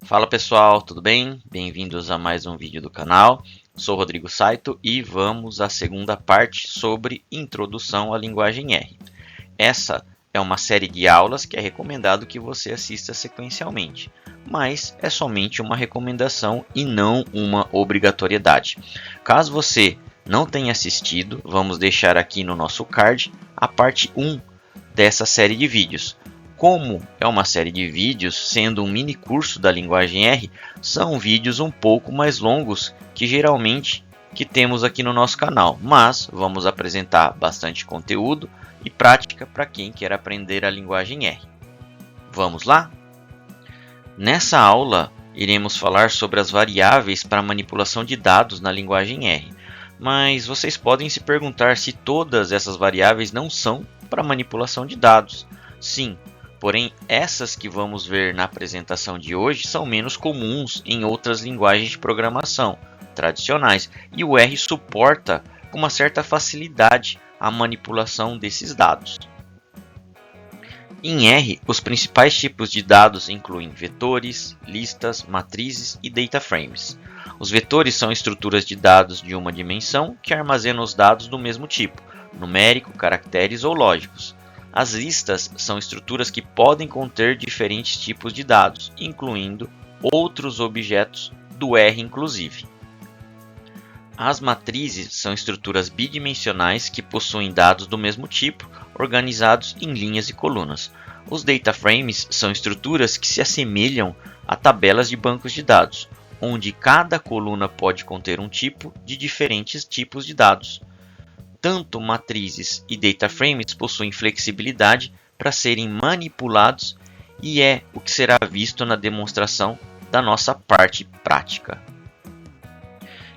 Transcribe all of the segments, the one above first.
Fala pessoal, tudo bem? Bem-vindos a mais um vídeo do canal. Sou Rodrigo Saito e vamos à segunda parte sobre Introdução à Linguagem R. Essa é uma série de aulas que é recomendado que você assista sequencialmente, mas é somente uma recomendação e não uma obrigatoriedade. Caso você não tenha assistido, vamos deixar aqui no nosso card a parte 1 dessa série de vídeos. Como é uma série de vídeos, sendo um mini curso da linguagem R, são vídeos um pouco mais longos que geralmente temos aqui no nosso canal, mas vamos apresentar bastante conteúdo e prática para quem quer aprender a linguagem R. Vamos lá? Nessa aula, iremos falar sobre as variáveis para manipulação de dados na linguagem R, mas vocês podem se perguntar se todas essas variáveis não são para manipulação de dados. Sim, porém, essas que vamos ver na apresentação de hoje são menos comuns em outras linguagens de programação tradicionais e o R suporta com uma certa facilidade a manipulação desses dados. Em R, os principais tipos de dados incluem vetores, listas, matrizes e data frames. Os vetores são estruturas de dados de uma dimensão que armazenam os dados do mesmo tipo, numérico, caracteres ou lógicos. As listas são estruturas que podem conter diferentes tipos de dados, incluindo outros objetos do R inclusive. As matrizes são estruturas bidimensionais que possuem dados do mesmo tipo, organizados em linhas e colunas. Os data frames são estruturas que se assemelham a tabelas de bancos de dados, onde cada coluna pode conter um tipo de diferentes tipos de dados. Tanto matrizes e data frames possuem flexibilidade para serem manipulados e é o que será visto na demonstração da nossa parte prática.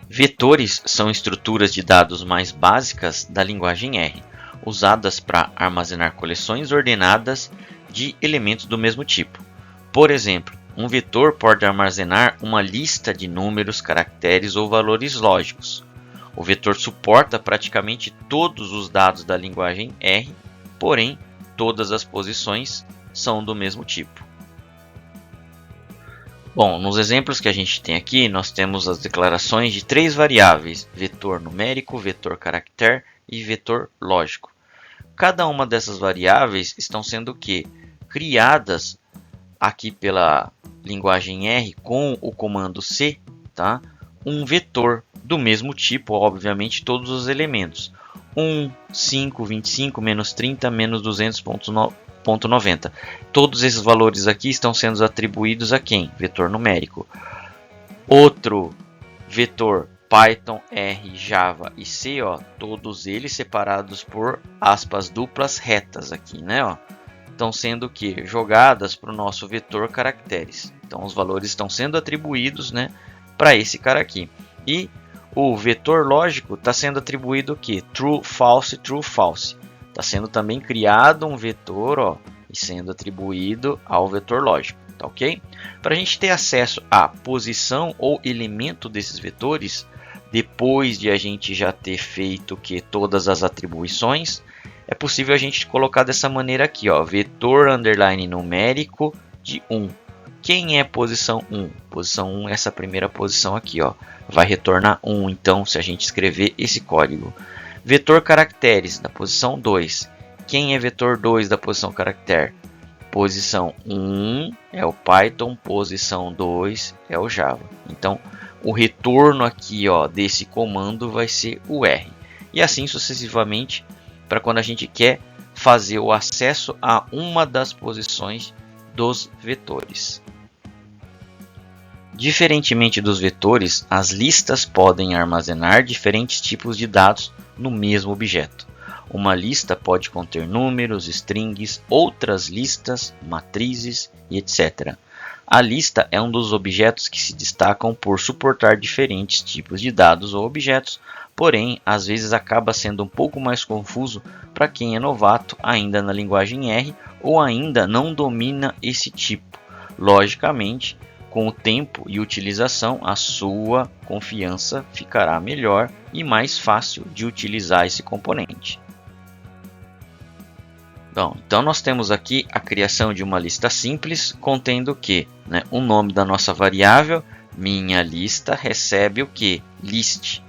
Vetores são estruturas de dados mais básicas da linguagem R, usadas para armazenar coleções ordenadas de elementos do mesmo tipo. Por exemplo, um vetor pode armazenar uma lista de números, caracteres ou valores lógicos. O vetor suporta praticamente todos os dados da linguagem R, porém, todas as posições são do mesmo tipo. Bom, nos exemplos que a gente tem aqui, nós temos as declarações de três variáveis: vetor numérico, vetor caractere e vetor lógico. Cada uma dessas variáveis estão sendo criadas aqui pela linguagem R com o comando C, tá? Um vetor do mesmo tipo, obviamente, todos os elementos. 1, 5, 25, menos 30, menos 200.90. Todos esses valores aqui estão sendo atribuídos a quem? Vetor numérico. Outro vetor Python, R, Java e C, ó, todos eles separados por aspas duplas retas aqui, né? Ó, estão sendo jogadas para o nosso vetor caracteres. Então os valores estão sendo atribuídos, né, para esse cara aqui. E o vetor lógico está sendo atribuído o quê? True, false, true, false. Está sendo também criado um vetor, ó, e sendo atribuído ao vetor lógico, tá ok? Para a gente ter acesso à posição ou elemento desses vetores, depois de a gente já ter feito todas as atribuições, é possível a gente colocar dessa maneira aqui, ó, vetor underline numérico de 1. Quem é posição 1? Posição 1 é essa primeira posição aqui, ó, vai retornar 1, então, se a gente escrever esse código. Vetor caracteres da posição 2. Quem é vetor 2 da posição caractere? Posição 1 é o Python, posição 2 é o Java. Então, o retorno aqui, ó, desse comando vai ser o R. E assim sucessivamente, para quando a gente quer fazer o acesso a uma das posições dos vetores. Diferentemente dos vetores, as listas podem armazenar diferentes tipos de dados no mesmo objeto. Uma lista pode conter números, strings, outras listas, matrizes e etc. A lista é um dos objetos que se destacam por suportar diferentes tipos de dados ou objetos, porém, às vezes acaba sendo um pouco mais confuso para quem é novato ainda na linguagem R ou ainda não domina esse tipo. Logicamente, com o tempo e utilização, a sua confiança ficará melhor e mais fácil de utilizar esse componente. Bom, então nós temos aqui a criação de uma lista simples contendo o que? Né? O nome da nossa variável, minha lista, recebe o que? List,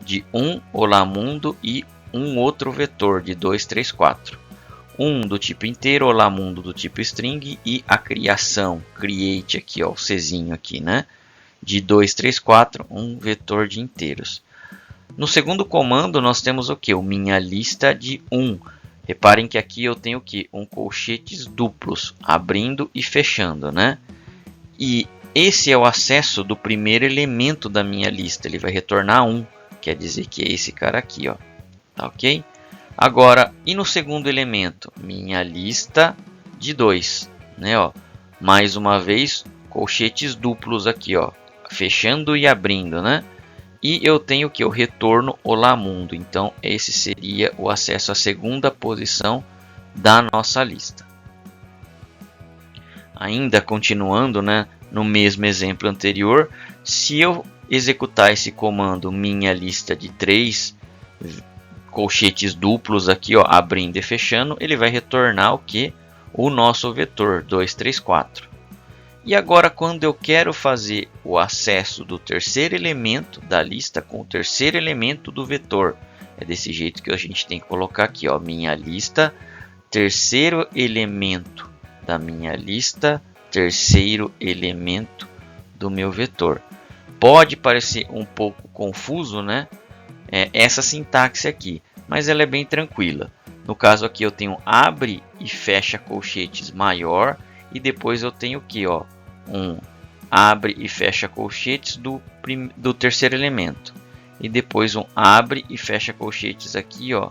de um olá mundo e um outro vetor de 2, 3, 4. Um do tipo inteiro, olá mundo do tipo string e a criação, create aqui, ó, o Czinho aqui, né? De 2, 3, 4, um vetor de inteiros. No segundo comando nós temos o que? O minha lista de 1. Reparem que aqui eu tenho o que? Um colchetes duplos, abrindo e fechando, né? E esse é o acesso do primeiro elemento da minha lista. Ele vai retornar 1, quer dizer que é esse cara aqui, ó. Tá ok? Agora, e no segundo elemento? Minha lista de 2, né? Ó, mais uma vez, colchetes duplos aqui, ó, fechando e abrindo, né? E eu tenho que o retorno olá mundo. Então, esse seria o acesso à segunda posição da nossa lista. Ainda continuando, né, no mesmo exemplo anterior, se eu executar esse comando minha lista de 3 colchetes duplos aqui, ó, abrindo e fechando, ele vai retornar o que? O nosso vetor 2, 3, 4. E agora, quando eu quero fazer o acesso do terceiro elemento da lista com o terceiro elemento do vetor, é desse jeito que a gente tem que colocar aqui, ó, minha lista, terceiro elemento da minha lista, terceiro elemento do meu vetor. Pode parecer um pouco confuso, né? Essa sintaxe aqui, mas ela é bem tranquila. No caso aqui eu tenho abre e fecha colchetes maior e depois eu tenho aqui, ó, um abre e fecha colchetes do terceiro elemento e depois um abre e fecha colchetes aqui, ó,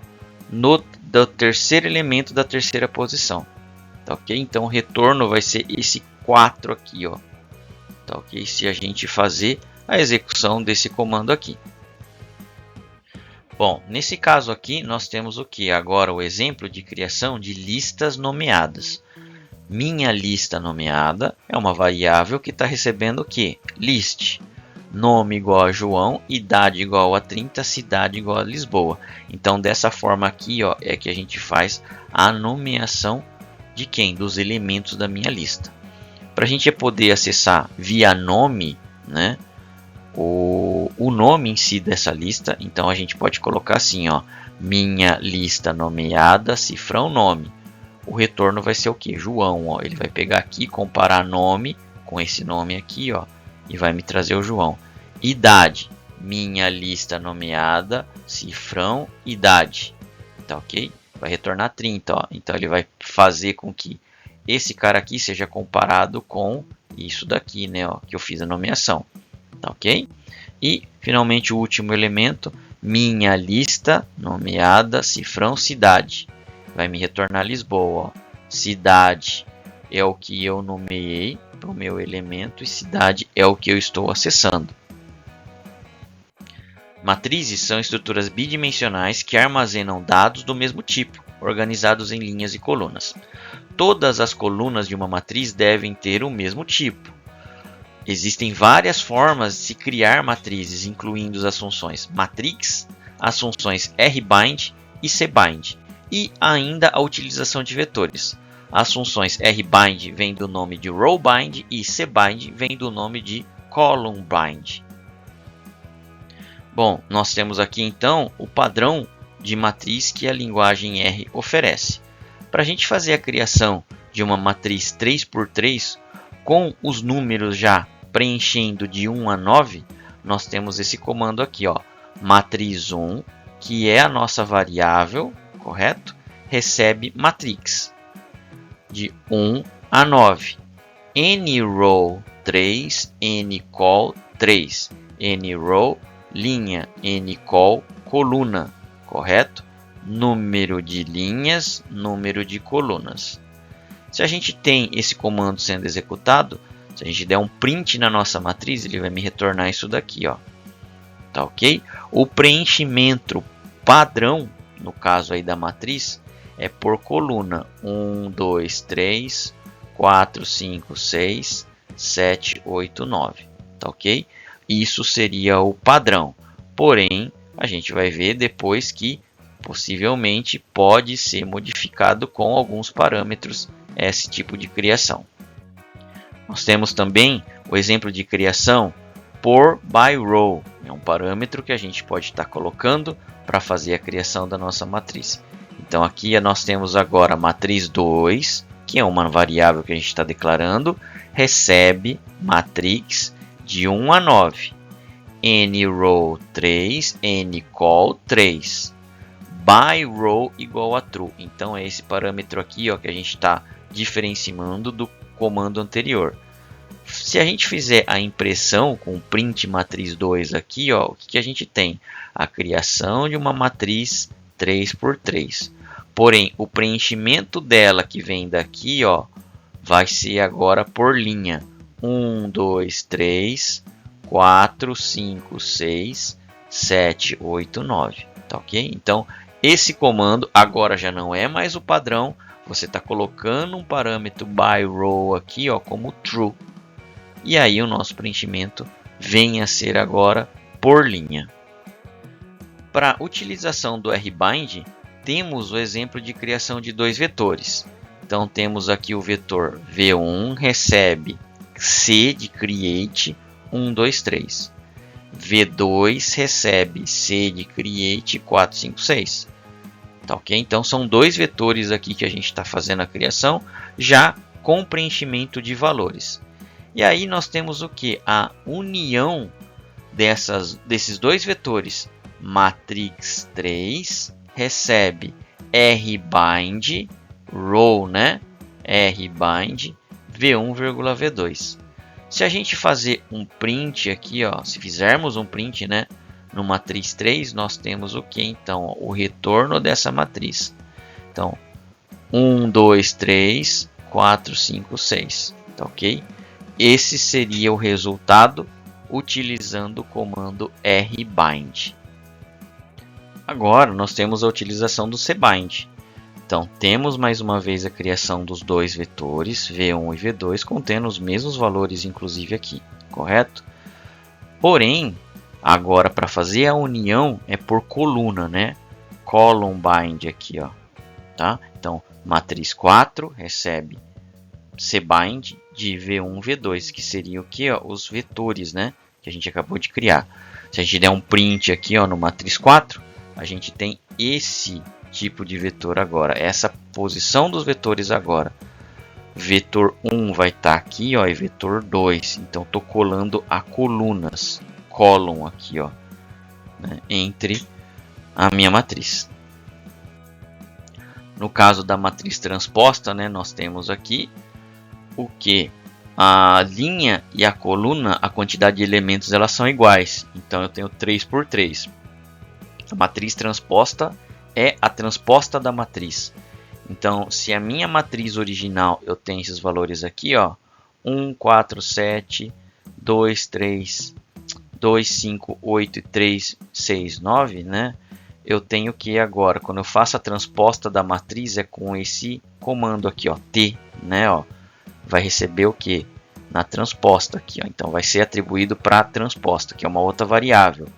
do terceiro elemento da terceira posição, tá ok? Então o retorno vai ser esse 4 aqui, ó, tá ok? Se a gente fazer a execução desse comando aqui. Bom, nesse caso aqui nós temos o que? Agora o exemplo de criação de listas nomeadas. Minha lista nomeada é uma variável que está recebendo o que? List. Nome igual a João, idade igual a 30, cidade igual a Lisboa. Então, dessa forma aqui, ó, é que a gente faz a nomeação de quem? Dos elementos da minha lista. Para a gente poder acessar via nome, né, o nome em si dessa lista, então a gente pode colocar assim, ó, minha lista nomeada, cifrão nome. O retorno vai ser o que? João, ó. Ele vai pegar aqui, comparar nome com esse nome aqui, ó, e vai me trazer o João. Idade, minha lista nomeada, cifrão, idade, tá ok? Vai retornar 30, ó. Então ele vai fazer com que esse cara aqui seja comparado com isso daqui, né, ó, que eu fiz a nomeação, tá ok? E finalmente o último elemento, minha lista nomeada, cifrão, cidade. Vai me retornar Lisboa, ó. Cidade é o que eu nomeei para o meu elemento e cidade é o que eu estou acessando. Matrizes são estruturas bidimensionais que armazenam dados do mesmo tipo, organizados em linhas e colunas. Todas as colunas de uma matriz devem ter o mesmo tipo. Existem várias formas de se criar matrizes, incluindo as funções matrix, as funções rbind e cbind. E ainda a utilização de vetores. As funções rbind vem do nome de rowbind e cbind vem do nome de columnbind. Bom, nós temos aqui então o padrão de matriz que a linguagem R oferece. Para a gente fazer a criação de uma matriz 3x3 com os números já preenchendo de 1 a 9, nós temos esse comando aqui, ó, matriz 1, que é a nossa variável, correto? Recebe matrix de 1 a 9. N-row 3, N-col 3. N-row, linha, N-col, coluna, correto? Número de linhas, número de colunas. Se a gente tem esse comando sendo executado, se a gente der um print na nossa matriz, ele vai me retornar isso daqui, ó. Tá ok? O preenchimento padrão, no caso aí da matriz, é por coluna 1, 2, 3, 4, 5, 6, 7, 8, 9. Tá ok? Isso seria o padrão. Porém, a gente vai ver depois que Possivelmente pode ser modificado com alguns parâmetros esse tipo de criação. Nós temos também o exemplo de criação por by row. É um parâmetro que a gente pode estar colocando para fazer a criação da nossa matriz. Então aqui nós temos agora a matriz 2, que é uma variável que a gente está declarando, recebe matrix de 1 a 9. nRow 3, ncol 3. By row igual a true. Então é esse parâmetro aqui, ó, que a gente está diferenciando do comando anterior. Se a gente fizer a impressão com print matriz 2 aqui, ó, o que a gente tem? A criação de uma matriz 3x3. Porém, o preenchimento dela que vem daqui, ó, vai ser agora por linha. 1, 2, 3, 4, 5, 6, 7, 8, 9. Tá ok? Então, esse comando agora já não é mais o padrão. Você está colocando um parâmetro by row aqui, ó, como true. E aí o nosso preenchimento vem a ser agora por linha. Para utilização do rbind, temos o exemplo de criação de dois vetores. Então temos aqui o vetor v1 recebe c de create 1, 2, 3. v2 recebe c de create 4, 5, 6. Tá ok? Então são dois vetores aqui que a gente está fazendo a criação já com preenchimento de valores. E aí nós temos o que? A união desses dois vetores. Matrix 3 recebe rbind row, né? rbind v1, v2. Se a gente fazer um print aqui, ó, se fizermos um print, né, no matriz 3, nós temos o que? Então, o retorno dessa matriz. Então, 1, 2, 3, 4, 5, 6. Tá ok? Esse seria o resultado utilizando o comando rbind. Agora nós temos a utilização do cbind. Então temos mais uma vez a criação dos dois vetores v1 e v2 contendo os mesmos valores inclusive aqui, correto? Porém, agora para fazer a união é por coluna, né? Column bind aqui, ó, tá? Então matriz 4 recebe cbind de v1 v2, que seriam o que? Os vetores, né, que a gente acabou de criar. Se a gente der um print aqui, ó, no matriz 4, a gente tem esse tipo de vetor agora, essa posição dos vetores agora. Vetor 1 vai estar aqui, ó, e vetor 2. Então estou colando a colunas, column aqui, ó, né, entre a minha matriz. No caso da matriz transposta, né, nós temos aqui o que? A linha e a coluna, a quantidade de elementos, elas são iguais. Então eu tenho 3 por 3. A matriz transposta é a transposta da matriz. Então, se a minha matriz original eu tenho esses valores aqui, ó, 1, 4, 7, 2, 3, 2, 5, 8 e 3, 6, 9, né? Eu tenho que agora, quando eu faço a transposta da matriz, é com esse comando aqui, ó, t, né, ó. Vai receber o que? Na transposta aqui, ó. Então vai ser atribuído para a transposta, que é uma outra variável.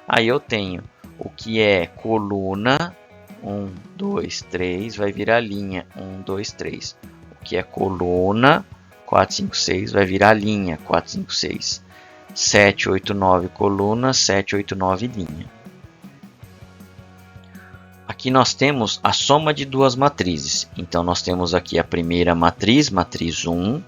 Aí eu tenho o que é coluna 1, 2, 3, vai virar linha 1, 2, 3. O que é coluna 4, 5, 6 vai virar linha 4, 5, 6. 7, 8, 9 coluna, 7, 8, 9 linha. Aqui nós temos a soma de duas matrizes. Então nós temos aqui a primeira matriz, matriz 1,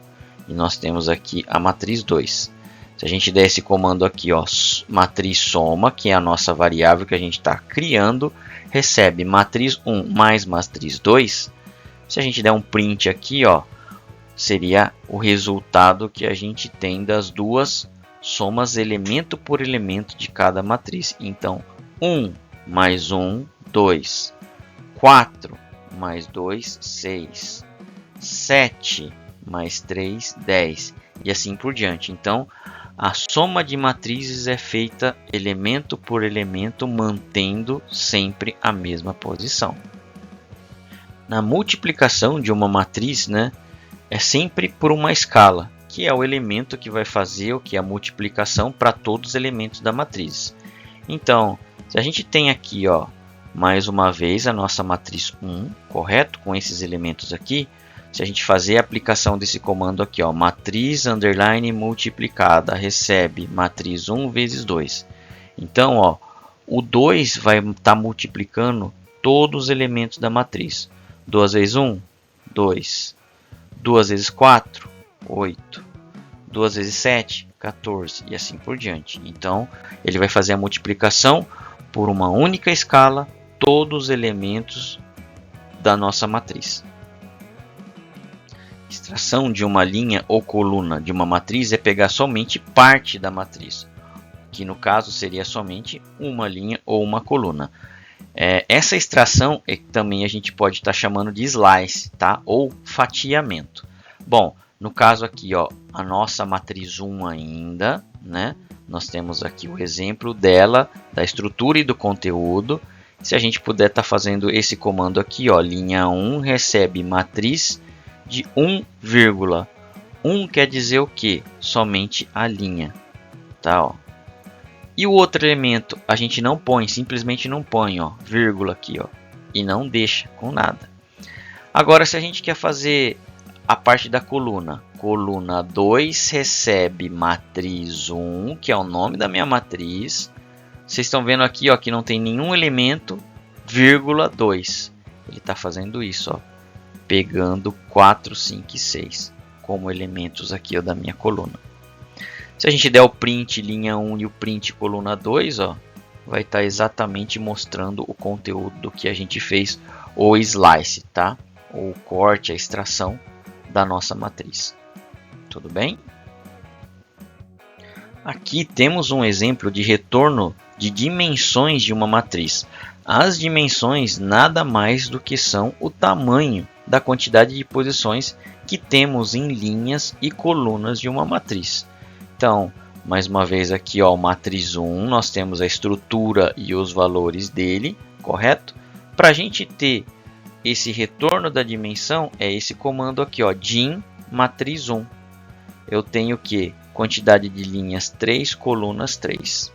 e nós temos aqui a matriz 2. Se a gente der esse comando aqui, ó, matriz soma, que é a nossa variável que a gente está criando, recebe matriz 1 mais matriz 2. Se a gente der um print aqui, ó, seria o resultado que a gente tem das duas somas elemento por elemento de cada matriz. Então 1 mais 1, 2, 4 mais 2, 6, 7 mais 3, 10 e assim por diante. Então a soma de matrizes é feita elemento por elemento, mantendo sempre a mesma posição. Na multiplicação de uma matriz, né, é sempre por uma escala, que é o elemento que vai fazer o que é a multiplicação para todos os elementos da matriz. Então, se a gente tem aqui, ó, mais uma vez a nossa matriz 1, correto? Com esses elementos aqui, se a gente fazer a aplicação desse comando aqui, ó, matriz underline multiplicada recebe matriz 1 vezes 2. Então, ó, o 2 vai estar multiplicando todos os elementos da matriz. 2 vezes 1, 2. 2 vezes 4, 8. 2 vezes 7, 14. E assim por diante. Então, ele vai fazer a multiplicação por uma única escala, todos os elementos da nossa matriz. Extração de uma linha ou coluna de uma matriz é pegar somente parte da matriz, que no caso seria somente uma linha ou uma coluna. Essa extração também a gente pode estar chamando de slice, tá? Ou fatiamento. Bom, no caso aqui, ó, a nossa matriz 1 ainda, né? Nós temos aqui o exemplo dela, da estrutura e do conteúdo. Se a gente puder estar fazendo esse comando aqui, ó, linha 1 recebe matriz de 1, 1 quer dizer o que? Somente a linha, tá? Ó. E o outro elemento a gente não põe, simplesmente não põe, ó, vírgula aqui, ó, e não deixa com nada. Agora, se a gente quer fazer a parte da coluna, coluna 2 recebe matriz 1, que é o nome da minha matriz. Vocês estão vendo aqui, ó, que não tem nenhum elemento, vírgula 2. Ele está fazendo isso, ó, pegando 4, 5 e 6 como elementos aqui, ó, da minha coluna. Se a gente der o print linha 1 e o print coluna 2, ó, vai estar exatamente mostrando o conteúdo do que a gente fez, o slice, tá? O corte, a extração da nossa matriz. Tudo bem? Aqui temos um exemplo de retorno de dimensões de uma matriz. As dimensões nada mais do que são o tamanho da quantidade de posições que temos em linhas e colunas de uma matriz. Então, mais uma vez aqui, ó, matriz 1, nós temos a estrutura e os valores dele, correto? Para a gente ter esse retorno da dimensão, é esse comando aqui, ó, dim matriz 1. Eu tenho que quantidade de linhas 3, colunas 3.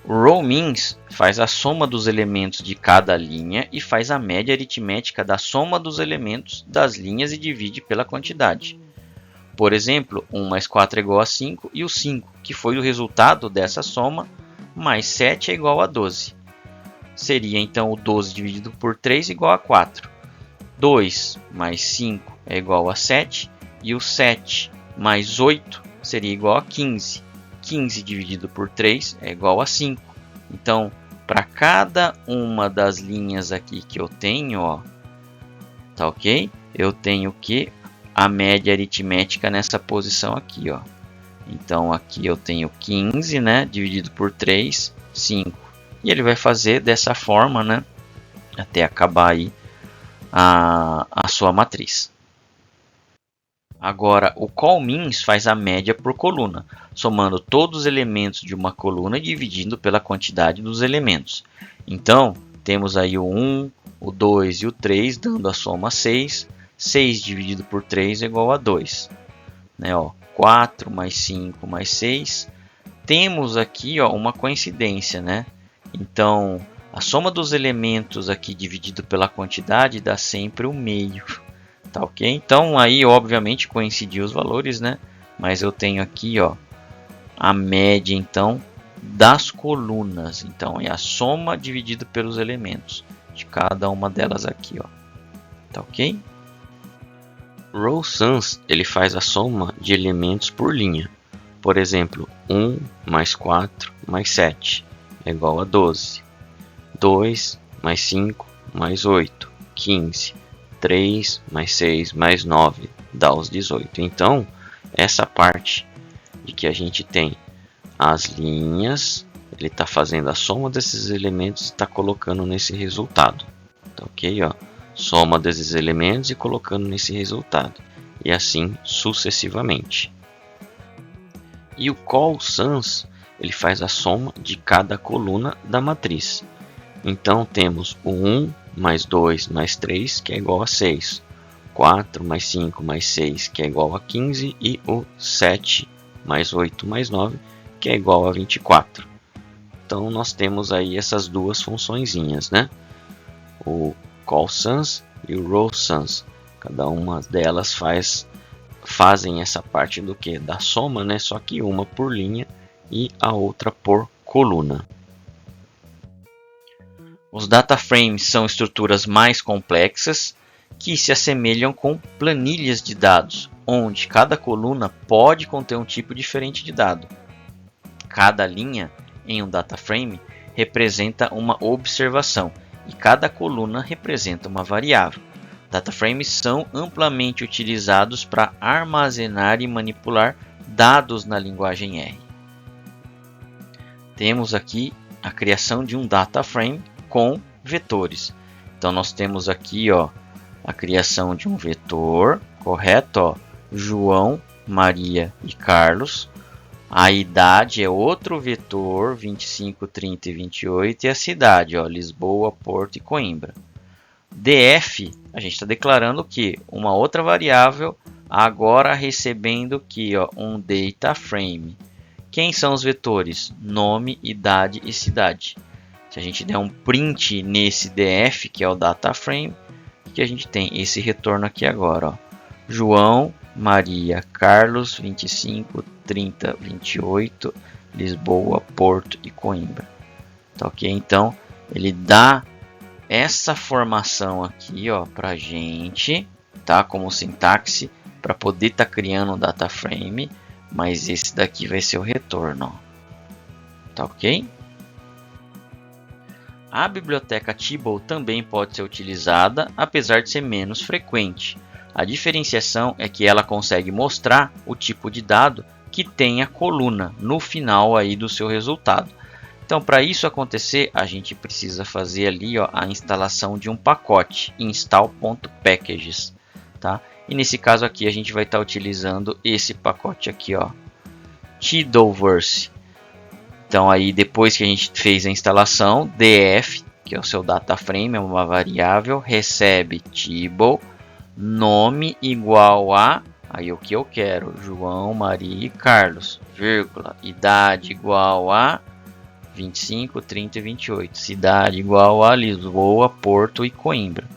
O rowMins faz a soma dos elementos de cada linha e faz a média aritmética da soma dos elementos das linhas e divide pela quantidade. Por exemplo, 1 mais 4 é igual a 5 e o 5, que foi o resultado dessa soma, mais 7 é igual a 12. Seria então o 12 dividido por 3 igual a 4. 2 mais 5 é igual a 7 e o 7 mais 8 seria igual a 15. 15 dividido por 3 é igual a 5. Então, para cada uma das linhas aqui que eu tenho, ó, tá ok? Eu tenho que a média aritmética nessa posição aqui, ó. Então, aqui eu tenho 15, né, dividido por 3, 5. E ele vai fazer dessa forma, né, até acabar aí a sua matriz. Agora, o colMins faz a média por coluna, somando todos os elementos de uma coluna e dividindo pela quantidade dos elementos. Então, temos aí o 1, o 2 e o 3, dando a soma 6. 6 dividido por 3 é igual a 2. Né, ó, 4 mais 5 mais 6. Temos aqui, ó, uma coincidência, né? Então, a soma dos elementos aqui dividido pela quantidade dá sempre o meio. Tá ok? Então, aí, obviamente, coincidiu os valores, né? Mas eu tenho aqui, ó, a média, então, das colunas. Então, é a soma dividida pelos elementos de cada uma delas aqui, ó. Tá ok? rowSums, ele faz a soma de elementos por linha. Por exemplo, 1 mais 4 mais 7 é igual a 12. 2 mais 5 mais 8, 15. 3 mais 6 mais 9 dá os 18. Então, essa parte de que a gente tem as linhas, ele está fazendo a soma desses elementos e está colocando nesse resultado. Tá ok? Ó. Soma desses elementos e colocando nesse resultado. E assim sucessivamente. E o colSums, ele faz a soma de cada coluna da matriz. Então temos o 1 mais 2 mais 3, que é igual a 6. 4 mais 5 mais 6, que é igual a 15. E o 7 mais 8 mais 9, que é igual a 24. Então nós temos aí essas duas funçõezinhas, né? O call_sans e o row_sans. Cada uma delas fazem essa parte do que? Da soma, né? Só que uma por linha e a outra por coluna. Os data frames são estruturas mais complexas que se assemelham com planilhas de dados, onde cada coluna pode conter um tipo diferente de dado. Cada linha em um data frame representa uma observação e cada coluna representa uma variável. Data frames são amplamente utilizados para armazenar e manipular dados na linguagem R. Temos aqui a criação de um data frame com vetores. Então nós temos aqui, ó, a criação de um vetor, correto? Ó, João, Maria e Carlos. A idade é outro vetor, 25, 30 e 28. E a cidade, ó, Lisboa, Porto e Coimbra. DF, a gente está declarando que uma outra variável, agora recebendo aqui, ó, um data frame. Quem são os vetores? Nome, idade e cidade. Se a gente der um print nesse DF, que é o data frame, que a gente tem esse retorno aqui agora, ó. João, Maria, Carlos, 25, 30, 28, Lisboa, Porto e Coimbra. Tá ok? Então, ele dá essa formação aqui, ó, pra gente, tá? Como sintaxe, para poder estar criando um data frame, mas esse daqui vai ser o retorno, ó. Tá ok? A biblioteca Tibble também pode ser utilizada, apesar de ser menos frequente. A diferenciação é que ela consegue mostrar o tipo de dado que tem a coluna no final aí do seu resultado. Então, para isso acontecer, a gente precisa fazer ali, ó, a instalação de um pacote, install.packages, tá? E nesse caso aqui a gente vai estar utilizando esse pacote aqui, ó, Tiddleverse. Então aí depois que a gente fez a instalação, df, que é o seu data frame, é uma variável, recebe Tibble, nome igual a, aí o que eu quero, João, Maria e Carlos, vírgula, idade igual a 25, 30 e 28, cidade igual a Lisboa, Porto e Coimbra.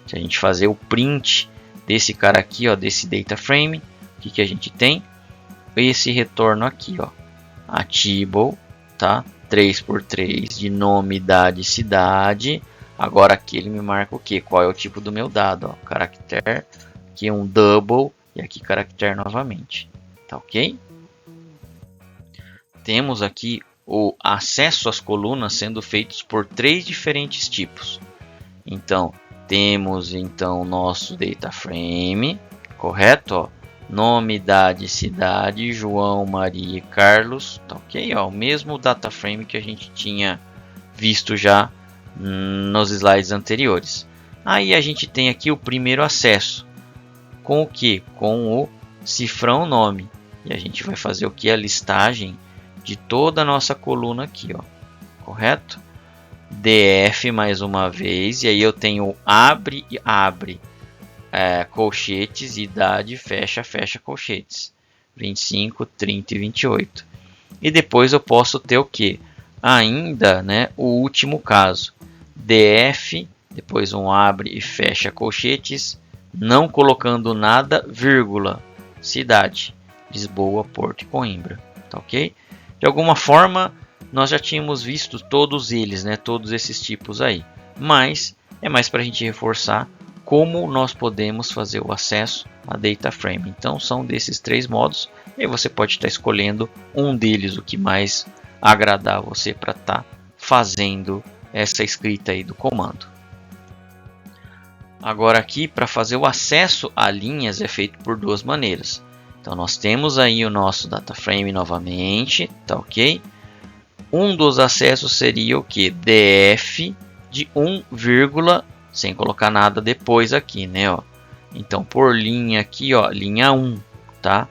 Se a gente fazer o print desse cara aqui, ó, desse data frame, o que a gente tem? Esse retorno aqui, ó, a Tibble, tá? 3x3 de nome, idade, cidade. Agora aqui ele me marca o que? Qual é o tipo do meu dado? Ó, caractere, aqui um double e aqui caractere novamente. Tá ok? Temos aqui o acesso às colunas sendo feitos por 3 diferentes tipos. Então, temos então o nosso data frame, correto? Ó, nome, idade, cidade, João, Maria e Carlos, tá ok? Ó, o mesmo data frame que a gente tinha visto já nos slides anteriores. Aí a gente tem aqui o primeiro acesso, com o que? Com o cifrão nome. E a gente vai fazer o que? A listagem de toda a nossa coluna aqui, ó, correto? df mais uma vez, e aí eu tenho abre e abre, colchetes, idade, fecha, fecha colchetes, 25, 30 e 28. E depois eu posso ter o que? Ainda, né, o último caso, df, depois um abre e fecha colchetes, não colocando nada, vírgula, cidade, Lisboa, Porto e Coimbra, tá ok? De alguma forma, nós já tínhamos visto todos eles, né, todos esses tipos aí, mas é mais para a gente reforçar como nós podemos fazer o acesso a data frame. Então são desses 3 modos, e você pode estar escolhendo um deles, o que mais agradar a você para estar fazendo essa escrita aí do comando. Agora aqui, para fazer o acesso a linhas é feito por 2 maneiras. Então nós temos aí o nosso data frame novamente, tá ok? Um dos acessos seria o que? df de 1, sem colocar nada depois aqui, né? Ó. Então por linha aqui, ó, linha 1, tá?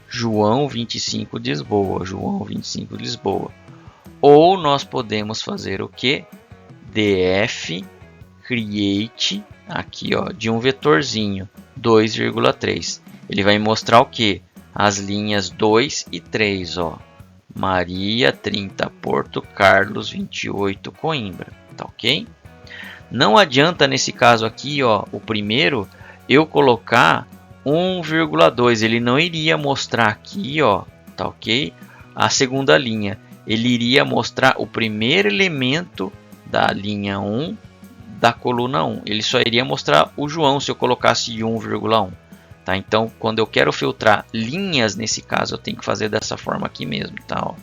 João 25 de Lisboa, João 25 de Lisboa. Ou nós podemos fazer o que? df create aqui, ó, de um vetorzinho 2,3. Ele vai mostrar o que? As linhas 2 e 3, ó. Maria 30 Porto, Carlos 28 Coimbra, tá ok? Não adianta nesse caso aqui, ó, o primeiro, eu colocar 1,2, ele não iria mostrar aqui, ó, tá ok? A segunda linha, ele iria mostrar o primeiro elemento da linha 1 da coluna 1. Ele só iria mostrar o João se eu colocasse 1,1. Tá? Então, quando eu quero filtrar linhas, nesse caso, eu tenho que fazer dessa forma aqui mesmo. Tá? Ó.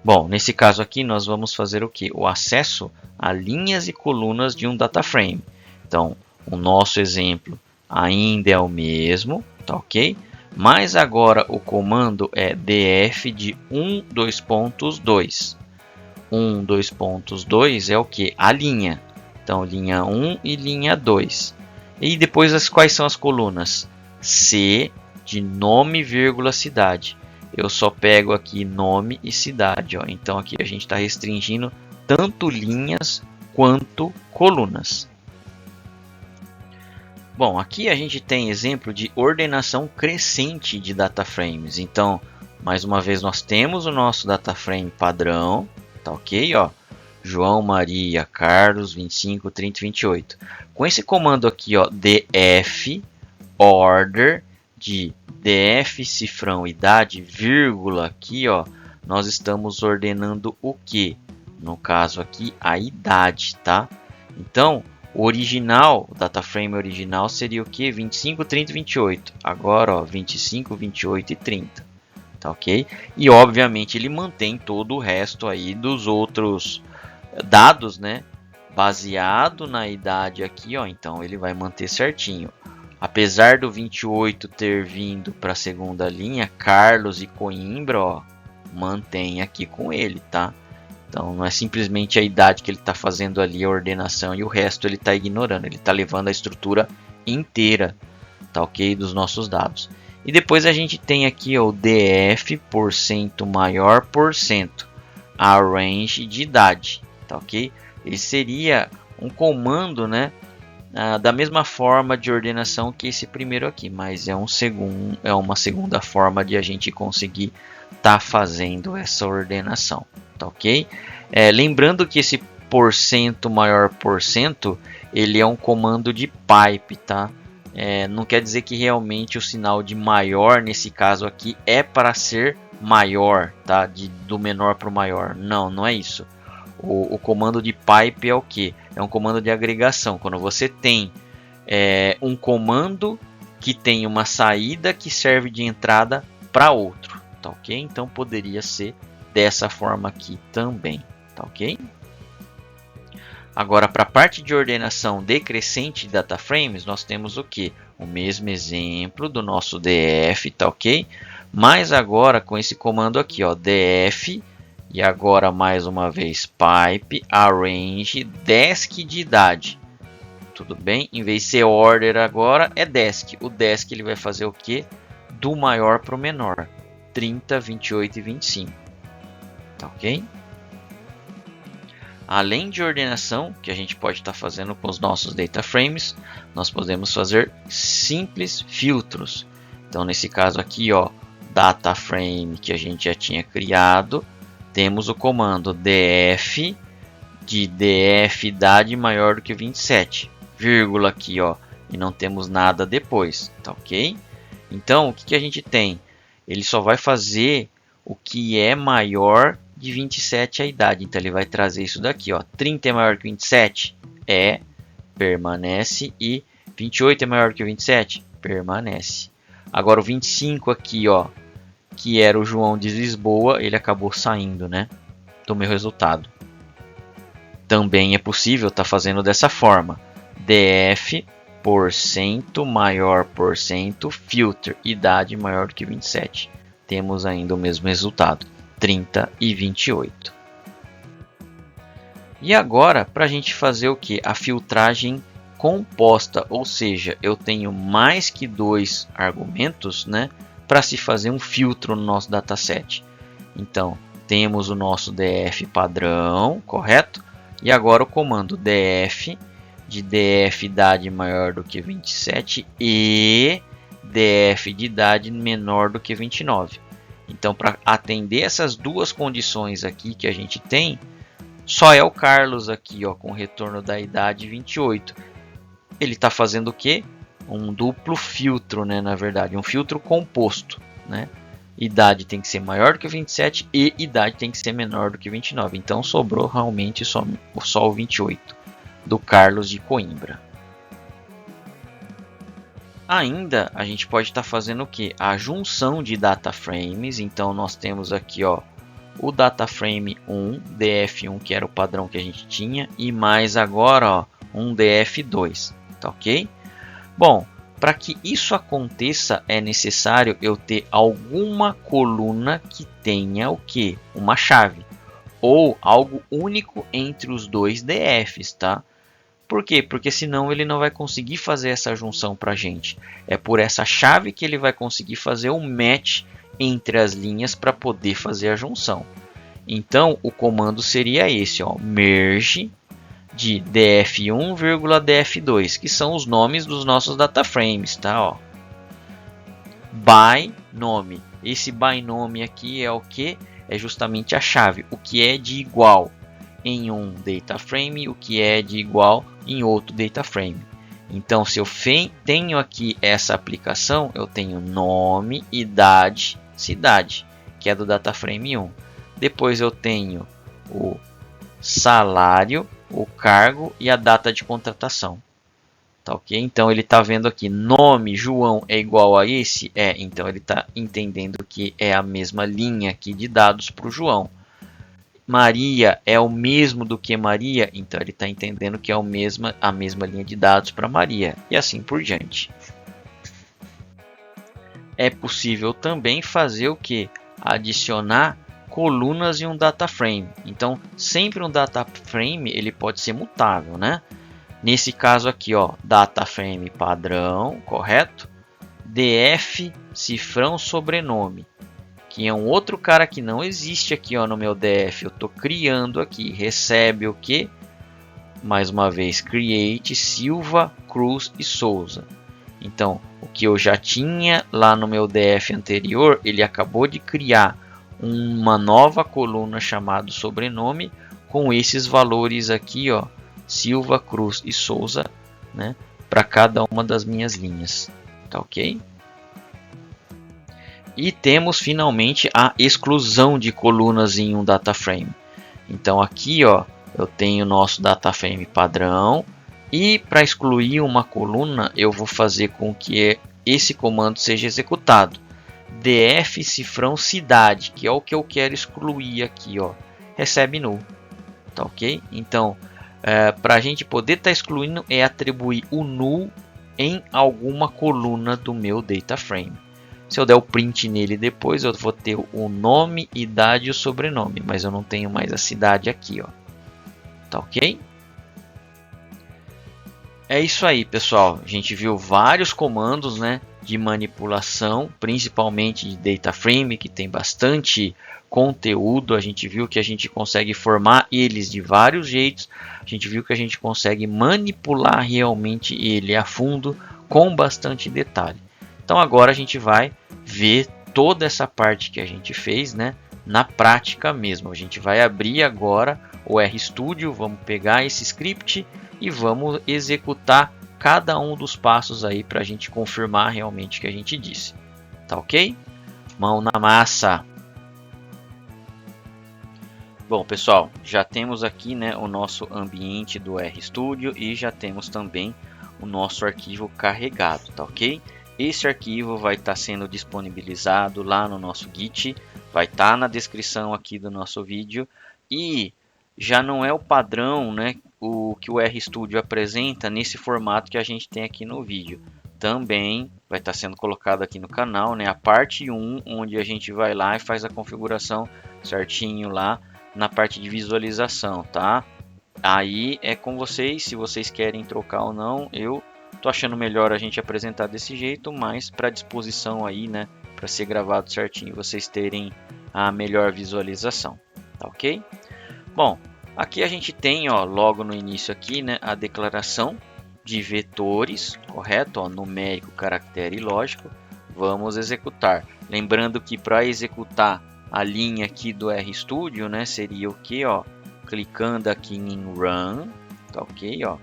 Bom, nesse caso aqui, nós vamos fazer o quê? O acesso a linhas e colunas de um data frame. Então, o nosso exemplo ainda é o mesmo, tá ok? Mas agora o comando é df de 1,2.2. 1,2.2 é o que? A linha. Então, linha 1 e linha 2. E depois, quais são as colunas? C de nome, vírgula, cidade. Eu só pego aqui nome e cidade. Ó. Então, aqui a gente está restringindo tanto linhas quanto colunas. Bom, aqui a gente tem exemplo de ordenação crescente de data frames. Então, mais uma vez, nós temos o nosso data frame padrão. Tá ok? Ó. João, Maria, Carlos, 25, 30 e 28. Com esse comando aqui, ó, df order de df cifrão idade, vírgula, aqui, ó, nós estamos ordenando o que? No caso aqui, a idade, tá? Então, o original, o data frame original seria o que? 25, 30 e 28. Agora, ó, 25, 28 e 30. Tá ok? E, obviamente, ele mantém todo o resto aí dos outros dados, né? Baseado na idade aqui, ó, então ele vai manter certinho. Apesar do 28 ter vindo para a segunda linha, Carlos e Coimbra, ó, mantém aqui com ele, tá? Então não é simplesmente a idade que ele está fazendo ali a ordenação e o resto ele está ignorando. Ele está levando a estrutura inteira, tá ok? Dos nossos dados. E depois a gente tem aqui ó, o df % maior %, a range de idade. Tá ok? Ele seria um comando, né, da mesma forma de ordenação que esse primeiro aqui, mas é uma segunda forma de a gente conseguir tá fazendo essa ordenação, tá ok? Lembrando que esse % maior %, ele é um comando de pipe, tá? Não quer dizer que realmente o sinal de maior nesse caso aqui é para ser maior, tá? Do menor para o maior. Não, não é isso. O comando de pipe é o que? É um comando de agregação. Quando você tem um comando que tem uma saída que serve de entrada para outro, tá ok? Então poderia ser dessa forma aqui também, tá ok? Agora para a parte de ordenação decrescente de data frames, nós temos o que? O mesmo exemplo do nosso df, tá ok? Mas agora com esse comando aqui, ó, df. E agora, mais uma vez, pipe, arrange, desk de idade. Tudo bem? Em vez de ser order agora, é desk. O desk ele vai fazer o quê? Do maior para o menor. 30, 28 e 25. Tá ok? Além de ordenação, que a gente pode estar fazendo com os nossos data frames, nós podemos fazer simples filtros. Então, nesse caso aqui, ó, data frame que a gente já tinha criado, temos o comando df de df idade maior do que 27, vírgula aqui, ó, e não temos nada depois, tá ok? Então, o que a gente tem? Ele só vai fazer o que é maior de 27 a idade, então ele vai trazer isso daqui, ó, 30 é maior que 27? Permanece, e 28 é maior que 27? Permanece. Agora o 25 aqui, ó, que era o João de Lisboa, ele acabou saindo, né, do meu resultado. Também é possível estar fazendo dessa forma. df % maior %, filter, idade maior do que 27. Temos ainda o mesmo resultado, 30 e 28. E agora, para a gente fazer o que? A filtragem composta, ou seja, eu tenho mais que 2 argumentos, né, para se fazer um filtro no nosso dataset. Então, temos o nosso df padrão, correto? E agora o comando df de df idade maior do que 27 e df de idade menor do que 29. Então, para atender essas duas condições aqui que a gente tem, só é o Carlos aqui, ó, com retorno da idade 28. Ele está fazendo o quê? Um duplo filtro, né, na verdade, um filtro composto, né? Idade tem que ser maior do que 27 e idade tem que ser menor do que 29. Então sobrou realmente só o 28 do Carlos de Coimbra. Ainda a gente pode estar fazendo o que? A junção de data frames. Então nós temos aqui, ó, o data frame 1, DF1, que era o padrão que a gente tinha, e mais agora, ó, um DF2, tá ok? Bom, para que isso aconteça é necessário eu ter alguma coluna que tenha o que? Uma chave ou algo único entre os dois DFs, tá? Por quê? Porque senão ele não vai conseguir fazer essa junção para a gente. É por essa chave que ele vai conseguir fazer o match entre as linhas para poder fazer a junção. Então o comando seria esse, ó, merge de df1, df2, que são os nomes dos nossos data frames, tá? Ó. By nome. Esse by nome aqui é o que? É justamente a chave, o que é de igual em um data frame, o que é de igual em outro data frame. Então, se eu tenho aqui essa aplicação, eu tenho nome, idade, cidade, que é do data frame 1. Depois eu tenho o salário, o cargo e a data de contratação. Tá ok? Então ele está vendo aqui, nome João é igual a esse? Então ele está entendendo que é a mesma linha aqui de dados para o João. Maria é o mesmo do que Maria, então ele está entendendo que é a mesma linha de dados para Maria, e assim por diante. É possível também fazer o que? Adicionar colunas em um data frame. Então, sempre um data frame ele pode ser mutável, né? Nesse caso aqui, ó, data frame padrão, correto? DF cifrão sobrenome, que é um outro cara que não existe aqui, ó, no meu DF. Eu estou criando aqui. Recebe o que? Mais uma vez, create Silva, Cruz e Souza. Então, o que eu já tinha lá no meu DF anterior, ele acabou de criar uma nova coluna chamada sobrenome com esses valores aqui, ó, Silva, Cruz e Souza, né, para cada uma das minhas linhas, tá ok? E temos finalmente a exclusão de colunas em um data frame. Então aqui, ó, eu tenho o nosso data frame padrão, e para excluir uma coluna eu vou fazer com que esse comando seja executado. DF cifrão cidade, que é o que eu quero excluir aqui, ó, recebe null, tá ok? Então, para a gente poder estar excluindo é atribuir o null em alguma coluna do meu data frame. Se eu der o print nele depois, eu vou ter o nome, idade e o sobrenome, mas eu não tenho mais a cidade aqui, ó. Tá ok? É isso aí, pessoal. A gente viu vários comandos, né, de manipulação, principalmente de data frame, que tem bastante conteúdo. A gente viu que a gente consegue formar eles de vários jeitos. A gente viu que a gente consegue manipular realmente ele a fundo com bastante detalhe. Então agora a gente vai ver toda essa parte que a gente fez, né, na prática mesmo. A gente vai abrir agora o RStudio, vamos pegar esse script e vamos executar cada um dos passos aí para a gente confirmar realmente o que a gente disse. Tá ok? Mão na massa! Bom, pessoal, já temos aqui, né, o nosso ambiente do RStudio e já temos também o nosso arquivo carregado, tá ok? Esse arquivo vai estar sendo disponibilizado lá no nosso Git, vai estar na descrição aqui do nosso vídeo, e já não é o padrão, né, o que o RStudio apresenta nesse formato que a gente tem aqui no vídeo. Também vai estar sendo colocado aqui no canal, né, a parte 1, onde a gente vai lá e faz a configuração certinho lá na parte de visualização, tá? Aí é com vocês, se vocês querem trocar ou não. Eu tô achando melhor a gente apresentar desse jeito, mas para disposição aí, né, para ser gravado certinho, vocês terem a melhor visualização, tá ok? Bom, aqui a gente tem, ó, logo no início aqui, né, a declaração de vetores, correto? Ó, numérico, caractere e lógico. Vamos executar. Lembrando que para executar a linha aqui do RStudio, né, seria o que, ó, clicando aqui em Run, tá ok, ó.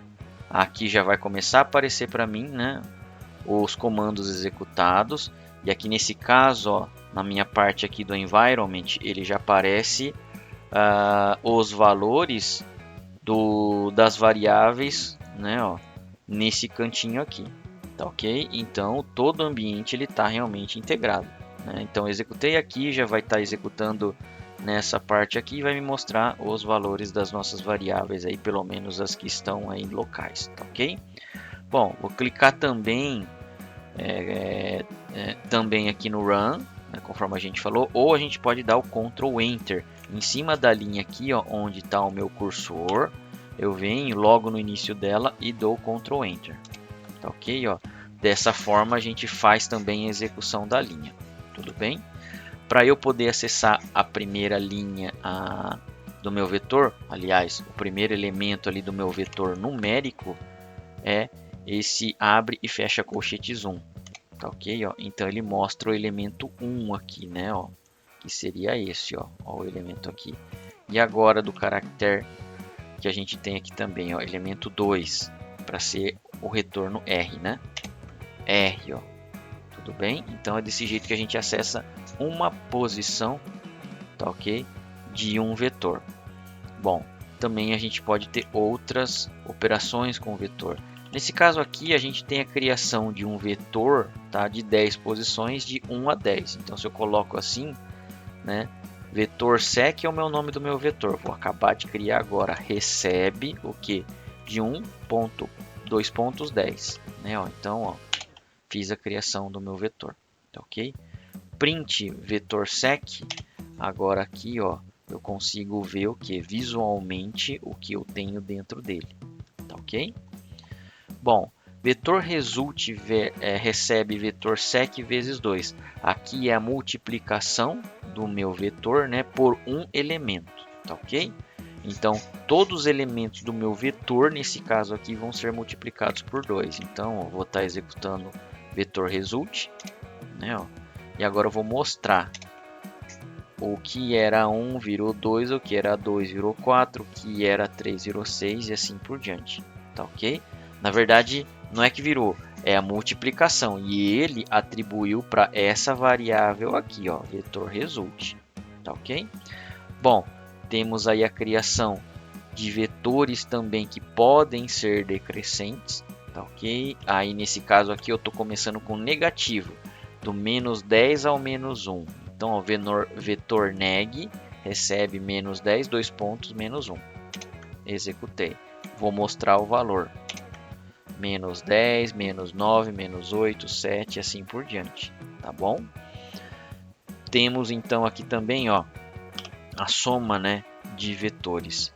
Aqui já vai começar a aparecer para mim, né, os comandos executados. E aqui nesse caso, ó, na minha parte aqui do Environment, ele já aparece os valores das variáveis, né, ó, nesse cantinho aqui, tá ok? Então todo o ambiente ele está realmente integrado, né? Então executei aqui, já vai estar executando nessa parte aqui e vai me mostrar os valores das nossas variáveis aí, pelo menos as que estão aí locais, tá ok? Bom, vou clicar também também aqui no Run, né, conforme a gente falou, ou a gente pode dar o Ctrl Enter em cima da linha aqui, ó, onde está o meu cursor. Eu venho logo no início dela e dou Ctrl Enter, tá ok? Ó, dessa forma a gente faz também a execução da linha, tudo bem? Para eu poder acessar a primeira linha do meu vetor, aliás, o primeiro elemento ali do meu vetor numérico é esse abre e fecha colchetes 1. Tá ok? Ó, então ele mostra o elemento 1 aqui, né? Ó, que seria esse, ó, o elemento aqui. E agora do caractere que a gente tem aqui também, ó, elemento 2, para ser o retorno R, né? R, ó. Tudo bem? Então é desse jeito que a gente acessa uma posição, tá ok? De um vetor. Bom, também a gente pode ter outras operações com o vetor. Nesse caso aqui, a gente tem a criação de um vetor, tá, de 10 posições de 1 a 10. Então, se eu coloco assim, né, vetor sec é o meu nome do meu vetor. Vou acabar de criar agora. Recebe o que? De 1.2.10. Né, ó. Então, ó, fiz a criação do meu vetor. Tá ok? Print vetor sec. Agora aqui, ó, eu consigo ver o que? Visualmente o que eu tenho dentro dele. Tá ok? Bom, vetor result recebe vetor sec vezes 2. Aqui é a multiplicação do meu vetor, né, por um elemento, tá ok? Então, todos os elementos do meu vetor, nesse caso aqui, vão ser multiplicados por 2. Então, eu vou estar executando vetor result, né, ó, e agora eu vou mostrar o que era 1 virou 2, o que era 2 virou 4, o que era 3 virou 6 e assim por diante, tá ok? Na verdade, não é que virou, é a multiplicação. E ele atribuiu para essa variável aqui, ó, vetor result. Tá ok? Bom, temos aí a criação de vetores também que podem ser decrescentes. Tá ok? Aí nesse caso aqui eu estou começando com negativo, do menos 10 ao menos 1. Então, o vetor neg recebe menos 10, 2 pontos, menos 1. Executei. Vou mostrar o valor. Menos 10, menos 9, menos 8, 7 e assim por diante, tá bom? Temos então aqui também, ó, a soma, né, de vetores.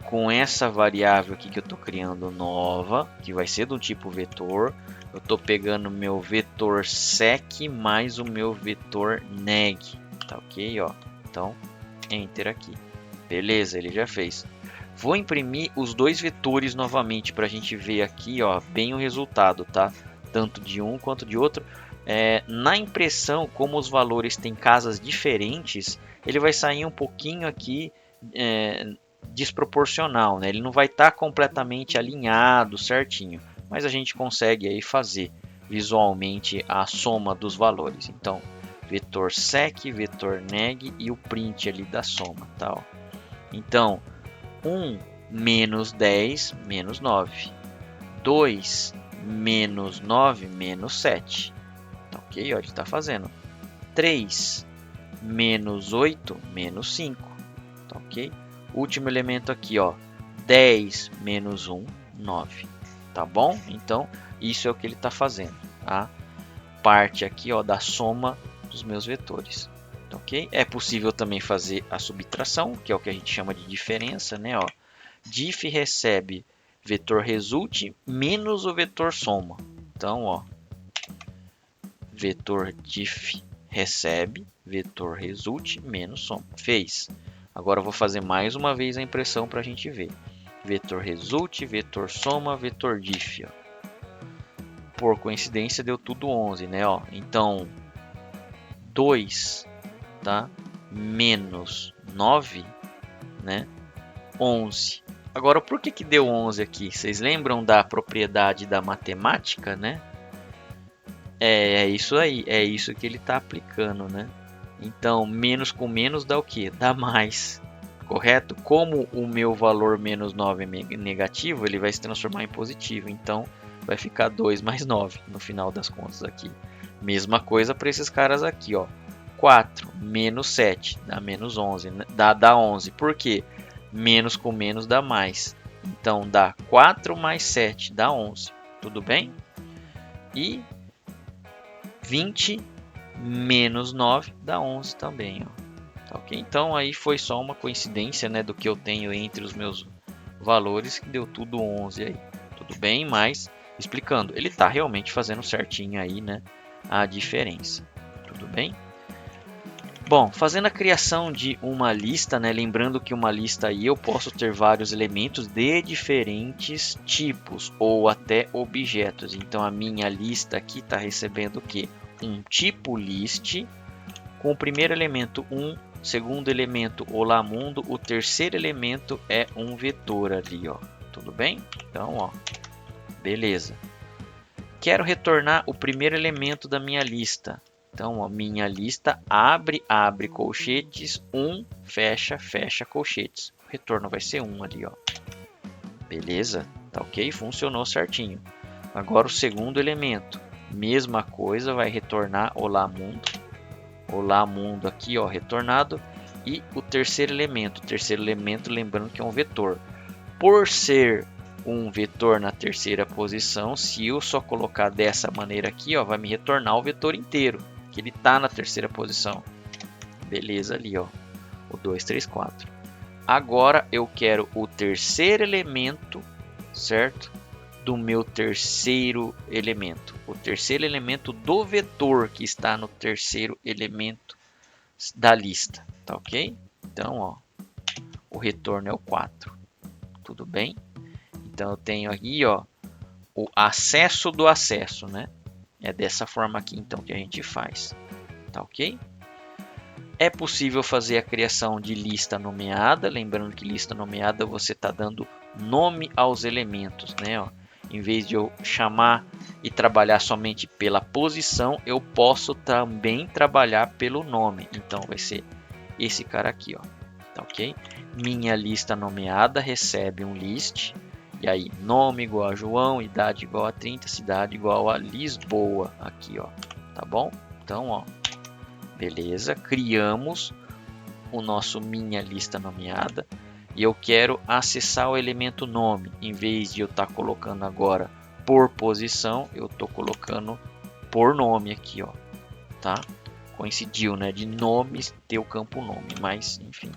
Com essa variável aqui que eu estou criando nova, que vai ser do tipo vetor, eu estou pegando meu vetor sec mais o meu vetor neg, tá ok? Ó, então, enter aqui. Beleza, ele já fez. Vou imprimir os dois vetores novamente para a gente ver aqui, ó, bem o resultado, tá? Tanto de um quanto de outro. Na impressão, como os valores têm casas diferentes, ele vai sair um pouquinho aqui desproporcional, né? Ele não vai estar completamente alinhado, certinho, mas a gente consegue aí fazer visualmente a soma dos valores. Então, vetor sec, vetor neg e o print ali da soma, tá? Ó. Então, 1 menos 10 menos 9, 2 menos 9 menos 7, tá ok? Ó, ele está fazendo 3 menos 8 menos 5, tá ok? Último elemento aqui, ó, 10 menos 1, 9, tá bom? Então, isso é o que ele está fazendo, a parte aqui, ó, da soma dos meus vetores. Ok? É possível também fazer a subtração, que é o que a gente chama de diferença, né? Ó, diff recebe vetor result menos o vetor soma. Então, ó, vetor diff recebe vetor result menos soma. Fez. Agora eu vou fazer mais uma vez a impressão para a gente ver. Vetor result, vetor soma, vetor diff. Ó. por coincidência deu tudo 11, né? Ó, então 2, tá? Menos 9, né? 11. Agora, por que deu 11 aqui? Vocês lembram da propriedade da matemática, né? É isso aí, é isso que ele está aplicando, né? Então, menos com menos dá o quê? Dá mais, correto? Como o meu valor menos 9 é negativo, ele vai se transformar em positivo. Então, vai ficar 2 mais 9 no final das contas aqui. Mesma coisa para esses caras aqui, ó. 4 menos 7 dá menos 11, né? Dá 11. Por quê? Menos com menos dá mais. Então, dá 4 mais 7 dá 11. Tudo bem? E 20 menos 9 dá 11 também, ó. Tá, ok? Então aí foi só uma coincidência, né, do que eu tenho entre os meus valores, que deu tudo 11 aí. Tudo bem, mas explicando, ele está realmente fazendo certinho aí, né, a diferença. Tudo bem? Bom, fazendo a criação de uma lista, né, lembrando que uma lista aí eu posso ter vários elementos de diferentes tipos ou até objetos. Então a minha lista aqui está recebendo o quê? Um tipo list com o primeiro elemento 1, segundo elemento olá mundo, o terceiro elemento é um vetor ali, ó. Tudo bem? Então, ó, beleza. Quero retornar o primeiro elemento da minha lista. Então, ó, minha lista abre colchetes, 1, fecha colchetes. O retorno vai ser 1 ali, ó. Beleza? Tá ok? Funcionou certinho. Agora o segundo elemento. Mesma coisa, vai retornar olá mundo. Olá mundo aqui, ó, retornado. E o terceiro elemento. O terceiro elemento, lembrando que é um vetor. Por ser um vetor na terceira posição, se eu só colocar dessa maneira aqui, ó, vai me retornar o vetor inteiro, que ele está na terceira posição. Beleza ali, ó. O 2, 3, 4. Agora eu quero o terceiro elemento, certo? Do meu terceiro elemento. O terceiro elemento do vetor que está no terceiro elemento da lista. Tá ok? Então, ó, o retorno é o 4. Tudo bem? Então eu tenho aqui, ó, o acesso do acesso, né? É dessa forma aqui então que a gente faz. Tá ok? É possível fazer a criação de lista nomeada. Lembrando que lista nomeada você está dando nome aos elementos, né? Ó, em vez de eu chamar e trabalhar somente pela posição, eu posso também trabalhar pelo nome. Então vai ser esse cara aqui, ó. Tá ok? Minha lista nomeada recebe um list. E aí, nome igual a João, idade igual a 30, cidade igual a Lisboa. Aqui, ó. Tá bom? Então, ó. Beleza. Criamos o nosso minha lista nomeada. E eu quero acessar o elemento nome. Em vez de eu estar colocando agora por posição, eu estou colocando por nome aqui, ó. Tá? Coincidiu, né? De nomes ter o campo nome. Mas, enfim.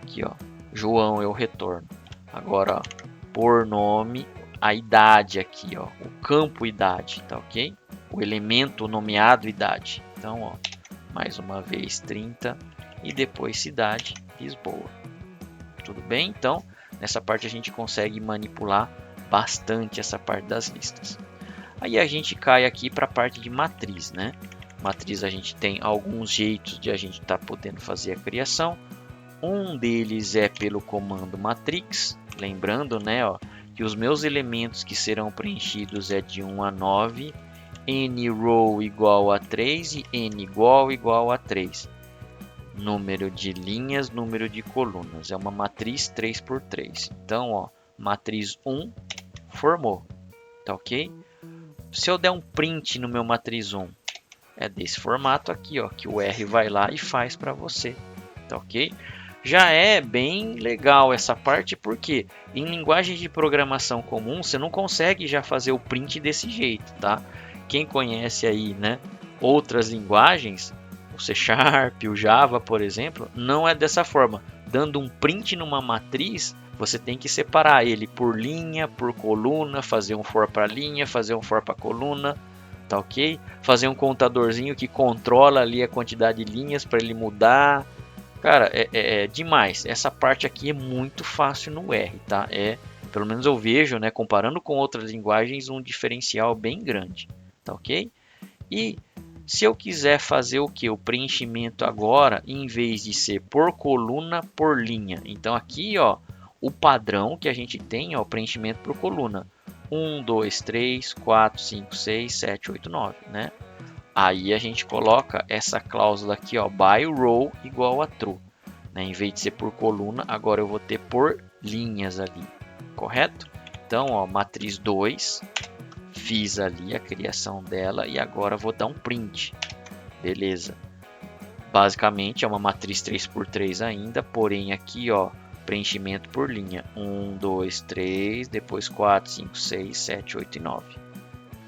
Aqui, ó. João eu retorno. Agora, ó, por nome, a idade aqui, ó. O campo idade, tá ok? O elemento nomeado idade. Então, ó. Mais uma vez 30. E depois cidade, Lisboa. Tudo bem? Então, nessa parte a gente consegue manipular bastante essa parte das listas. Aí a gente cai aqui para a parte de matriz, né? Matriz a gente tem alguns jeitos de a gente estar podendo fazer a criação. Um deles é pelo comando matrix. Lembrando, né, ó, que os meus elementos que serão preenchidos é de 1 a 9. N-row igual a 3 e N igual a 3. Número de linhas, número de colunas. É uma matriz 3 por 3. Então, ó, matriz 1 formou. Tá ok? Se eu der um print no meu matriz 1, é desse formato aqui, ó, que o R vai lá e faz para você. Tá ok? Já é bem legal essa parte, porque em linguagem de programação comum, você não consegue já fazer o print desse jeito, tá? Quem conhece aí, né, outras linguagens, o C Sharp, o Java, por exemplo, não é dessa forma. Dando um print numa matriz, você tem que separar ele por linha, por coluna, fazer um for para linha, fazer um for para coluna, tá ok? Fazer um contadorzinho que controla ali a quantidade de linhas para ele mudar. Cara, é demais. Essa parte aqui é muito fácil no R, tá? É pelo menos eu vejo, né, comparando com outras linguagens, um diferencial bem grande, tá ok? E se eu quiser fazer o que? O preenchimento agora, em vez de ser por coluna, por linha. Então aqui, ó, o padrão que a gente tem, ó, o preenchimento por coluna. 1, 2, 3, 4, 5, 6, 7, 8, 9, né? Aí a gente coloca essa cláusula aqui, ó, by row igual a true. Né? Em vez de ser por coluna, agora eu vou ter por linhas ali, correto? Então, ó, matriz 2, fiz ali a criação dela e agora vou dar um print. Beleza. Basicamente é uma matriz 3x3 ainda, porém aqui, ó, preenchimento por linha. 1, 2, 3, depois 4, 5, 6, 7, 8 e 9.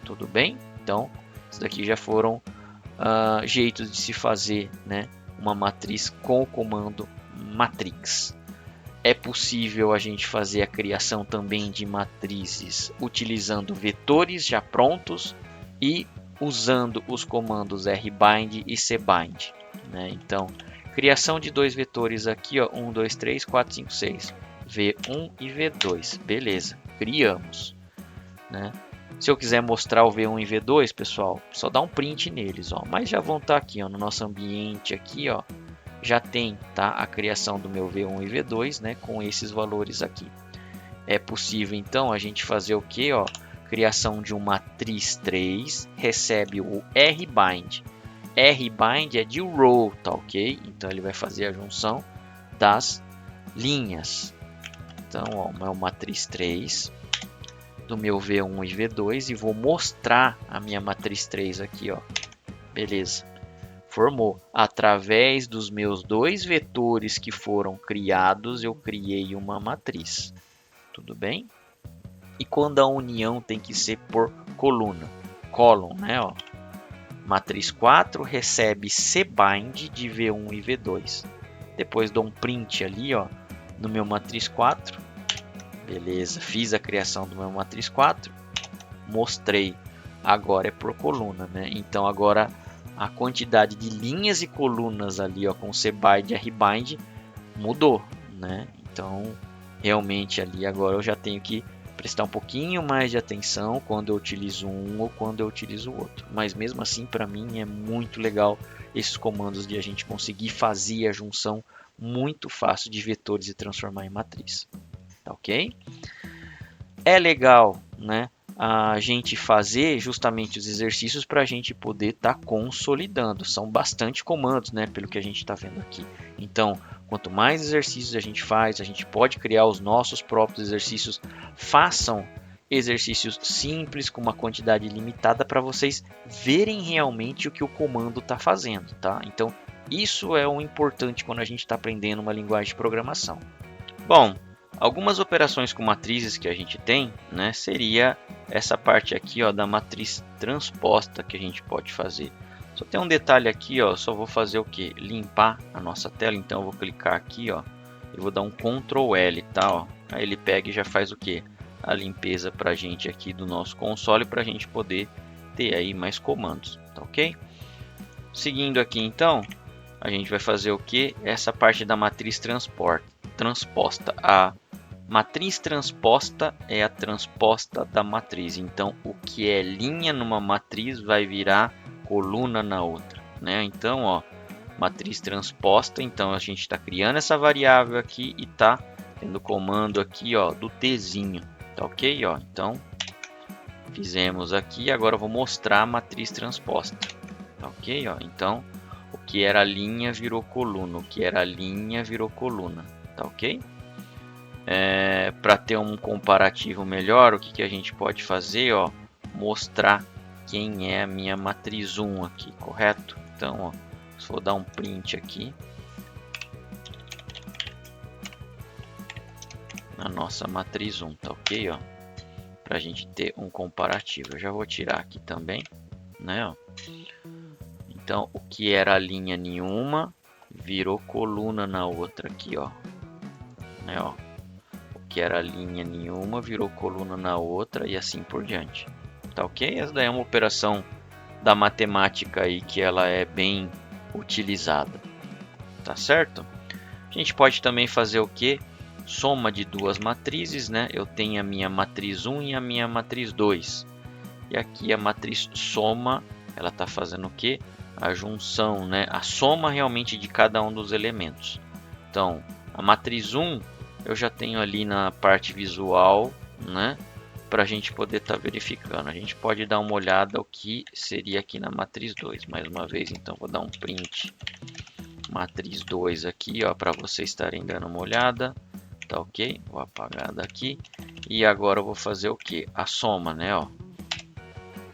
Tudo bem? Então, isso daqui já foram jeitos de se fazer, né, uma matriz com o comando matrix. É possível a gente fazer a criação também de matrizes utilizando vetores já prontos e usando os comandos rbind e cbind. Né? Então, criação de dois vetores aqui, ó, 1, 2, 3, 4, 5, 6, V1 e V2. Beleza, criamos. Né? Se eu quiser mostrar o V1 e V2, pessoal, só dá um print neles, ó. Mas já vão estar aqui, ó, no nosso ambiente aqui, ó, já tem, tá, a criação do meu V1 e V2, né, com esses valores aqui. É possível então a gente fazer o que, ó, criação de uma matriz 3, recebe o rbind. Rbind é de row, tá ok? Então ele vai fazer a junção das linhas. Então, ó, uma matriz 3 do meu V1 e V2 e vou mostrar a minha matriz 3 aqui, ó. Beleza. Formou. Através dos meus dois vetores que foram criados, eu criei uma matriz. Tudo bem? E quando a união tem que ser por coluna? Column, né? Ó. Matriz 4 recebe cbind de V1 e V2. Depois dou um print ali, ó, no meu matriz 4. Beleza, fiz a criação do meu matriz 4. Mostrei. Agora é por coluna, né? Então agora a quantidade de linhas e colunas ali, ó, com cbind e rbind mudou, né? Então realmente ali agora eu já tenho que prestar um pouquinho mais de atenção quando eu utilizo um ou quando eu utilizo o outro. Mas mesmo assim, para mim é muito legal esses comandos de a gente conseguir fazer a junção muito fácil de vetores e transformar em matriz. Tá ok? É legal, né, a gente fazer justamente os exercícios para a gente poder estar consolidando. São bastante comandos, né, pelo que a gente está vendo aqui. Então, quanto mais exercícios a gente faz, a gente pode criar os nossos próprios exercícios. Façam exercícios simples com uma quantidade limitada para vocês verem realmente o que o comando está fazendo, tá? Então, isso é o importante quando a gente está aprendendo uma linguagem de programação. Bom, algumas operações com matrizes que a gente tem, né, seria essa parte aqui, ó, da matriz transposta que a gente pode fazer. Só tem um detalhe aqui, ó, só vou fazer o que? Limpar a nossa tela, então eu vou clicar aqui, ó, e vou dar um Ctrl L, tá, ó. Aí ele pega e já faz o que? A limpeza pra gente aqui do nosso console, pra gente poder ter aí mais comandos, tá ok? Seguindo aqui então, a gente vai fazer o que? Essa parte da matriz transposta. A matriz transposta é a transposta da matriz. Então, o que é linha numa matriz vai virar coluna na outra, né? Então, ó, matriz transposta. Então, a gente está criando essa variável aqui e está tendo o comando aqui, ó, do tzinho, tá ok? Ó, então, fizemos aqui. Agora, eu vou mostrar a matriz transposta, tá ok? Ó, então, o que era linha virou coluna, o que era linha virou coluna, tá ok? Para ter um comparativo melhor, o que a gente pode fazer, ó, mostrar quem é a minha matriz 1 aqui, correto? Então, ó, vou dar um print aqui na nossa matriz 1, tá ok? Ó, para a gente ter um comparativo. Eu já vou tirar aqui também, né? Ó. Então, o que era linha nenhuma virou coluna na outra aqui, ó, né? Ó. Que era linha nenhuma, virou coluna na outra e assim por diante. Tá ok? Essa daí é uma operação da matemática aí que ela é bem utilizada. Tá certo? A gente pode também fazer o que? soma de duas matrizes, né? Eu tenho a minha matriz 1 e a minha matriz 2. E aqui a matriz soma, ela está fazendo o quê? A junção, né? A soma realmente de cada um dos elementos. Então, a matriz 1 eu já tenho ali na parte visual, né? Para a gente poder estar verificando. A gente pode dar uma olhada o que seria aqui na matriz 2. Mais uma vez, então, vou dar um print. Matriz 2 aqui, ó, para vocês estarem dando uma olhada. Tá ok? Vou apagar daqui. E agora eu vou fazer o que? A soma, né? Ó.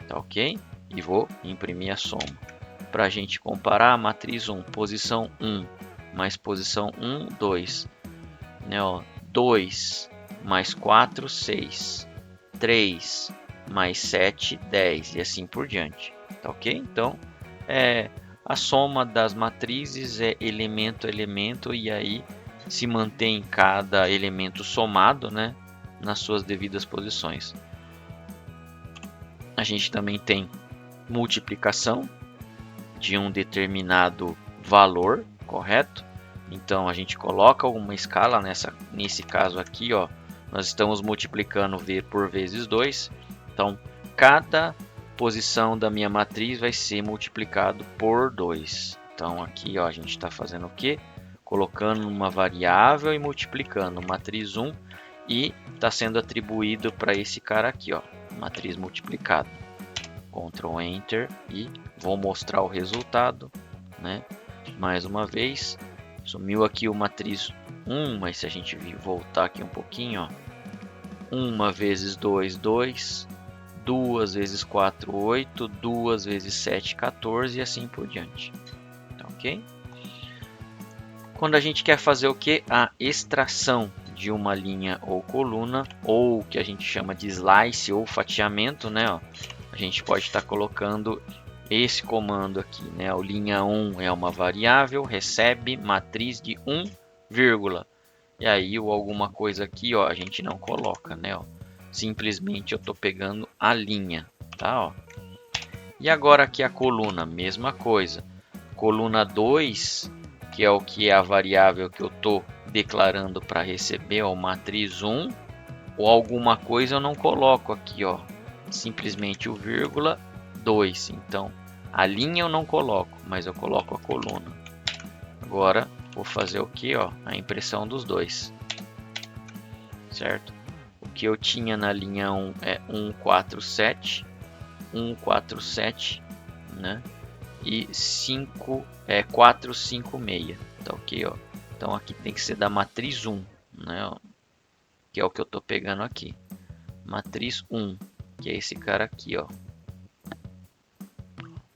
Tá ok? E vou imprimir a soma. Para a gente comparar a matriz 1, posição 1 mais posição 1, 2. Né, ó, 2 mais 4, 6. 3 mais 7, 10. E assim por diante. Tá ok? Então, a soma das matrizes é elemento a elemento. E aí se mantém cada elemento somado, né, nas suas devidas posições. A gente também tem multiplicação de um determinado valor, correto? Então a gente coloca uma escala nesse caso aqui, ó, nós estamos multiplicando V por vezes 2. Então cada posição da minha matriz vai ser multiplicado por 2. Então aqui, ó, a gente está fazendo o quê? Colocando uma variável e multiplicando matriz 1 e está sendo atribuído para esse cara aqui, ó, matriz multiplicada. Ctrl Enter e vou mostrar o resultado, né? Mais uma vez, sumiu aqui o matriz 1, mas se a gente voltar aqui um pouquinho, ó, 1 vezes 2, 2, 2 vezes 4, 8, 2 vezes 7, 14 e assim por diante. Tá ok? Quando a gente quer fazer o que? A extração de uma linha ou coluna, ou o que a gente chama de slice ou fatiamento, né? Ó, a gente pode estar colocando esse comando aqui, né? O linha 1 é uma variável, recebe matriz de 1, vírgula. E aí o alguma coisa aqui, ó, a gente não coloca, né? Ó. Simplesmente eu estou pegando a linha, tá? Ó. E agora aqui a coluna, mesma coisa. Coluna 2, que é o que é a variável que eu estou declarando para receber, ó, matriz 1, ou alguma coisa eu não coloco aqui, ó. Simplesmente o vírgula 2. Então, a linha eu não coloco, mas eu coloco a coluna. Agora, vou fazer o que? Ó, a impressão dos dois. Certo? O que eu tinha na linha 1 é 147, 147, né? E 456. Tá ok, ó. Então, aqui tem que ser da matriz 1, né? Ó, que é o que eu estou pegando aqui. Matriz 1. Que é esse cara aqui, ó.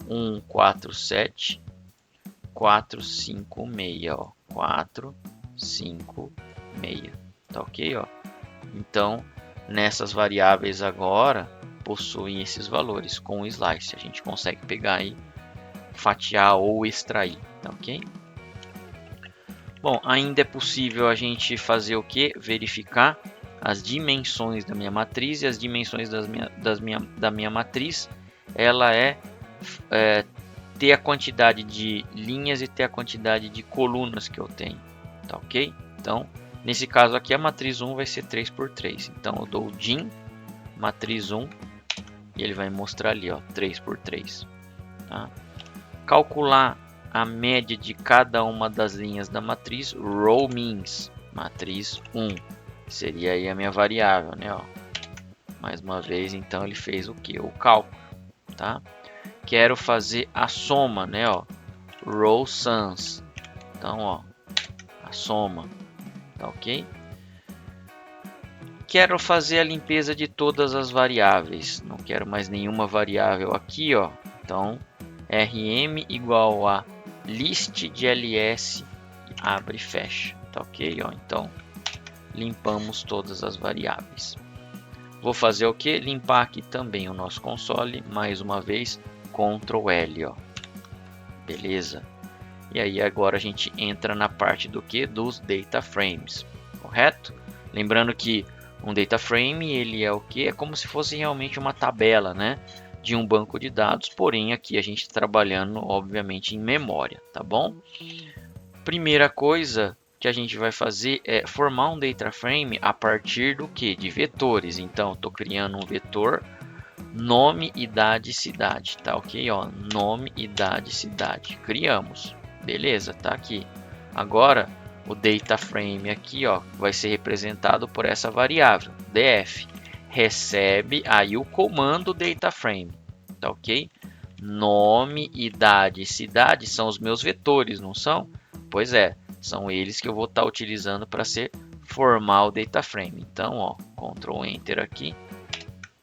147, 456, ó. 456. Tá ok, ó? Então, nessas variáveis agora, possuem esses valores com o slice. A gente consegue pegar e fatiar ou extrair, tá ok? Bom, ainda é possível a gente fazer o que? Verificar as dimensões da minha matriz, e as dimensões da minha matriz, ela ter a quantidade de linhas e ter a quantidade de colunas que eu tenho, tá ok? Então, nesse caso aqui, a matriz 1 vai ser 3 por 3. Então, eu dou dim matriz 1 e ele vai mostrar ali, ó, 3 por 3. Tá? Calcular a média de cada uma das linhas da matriz, row means, matriz 1. Seria aí a minha variável, né? Ó. Mais uma vez, então ele fez o que? O cálculo, tá? Quero fazer a soma, né? Ó. Row sums. Então, ó, a soma, tá ok? Quero fazer a limpeza de todas as variáveis. Não quero mais nenhuma variável aqui, ó. Então, rm igual a list de ls, abre e fecha, tá ok? Ó, então, limpamos todas as variáveis. Vou fazer o que? Limpar aqui também o nosso console, mais uma vez, Ctrl L, ó. Beleza? E aí agora a gente entra na parte do que? Dos data frames, correto? Lembrando que um data frame, ele é o que? É como se fosse realmente uma tabela, né? De um banco de dados, porém aqui a gente trabalhando, obviamente, em memória, tá bom? Primeira coisa que a gente vai fazer é formar um data frame a partir do que? De vetores. Então, estou criando um vetor nome, idade, cidade, tá ok? Ó, nome, idade, cidade, criamos, beleza, tá aqui. Agora, o data frame aqui, ó, vai ser representado por essa variável, df, recebe aí o comando data frame, tá ok? Nome, idade e cidade são os meus vetores, não são? Pois é, são eles que eu vou estar utilizando para formar o data frame. Então, ó, Ctrl Enter aqui,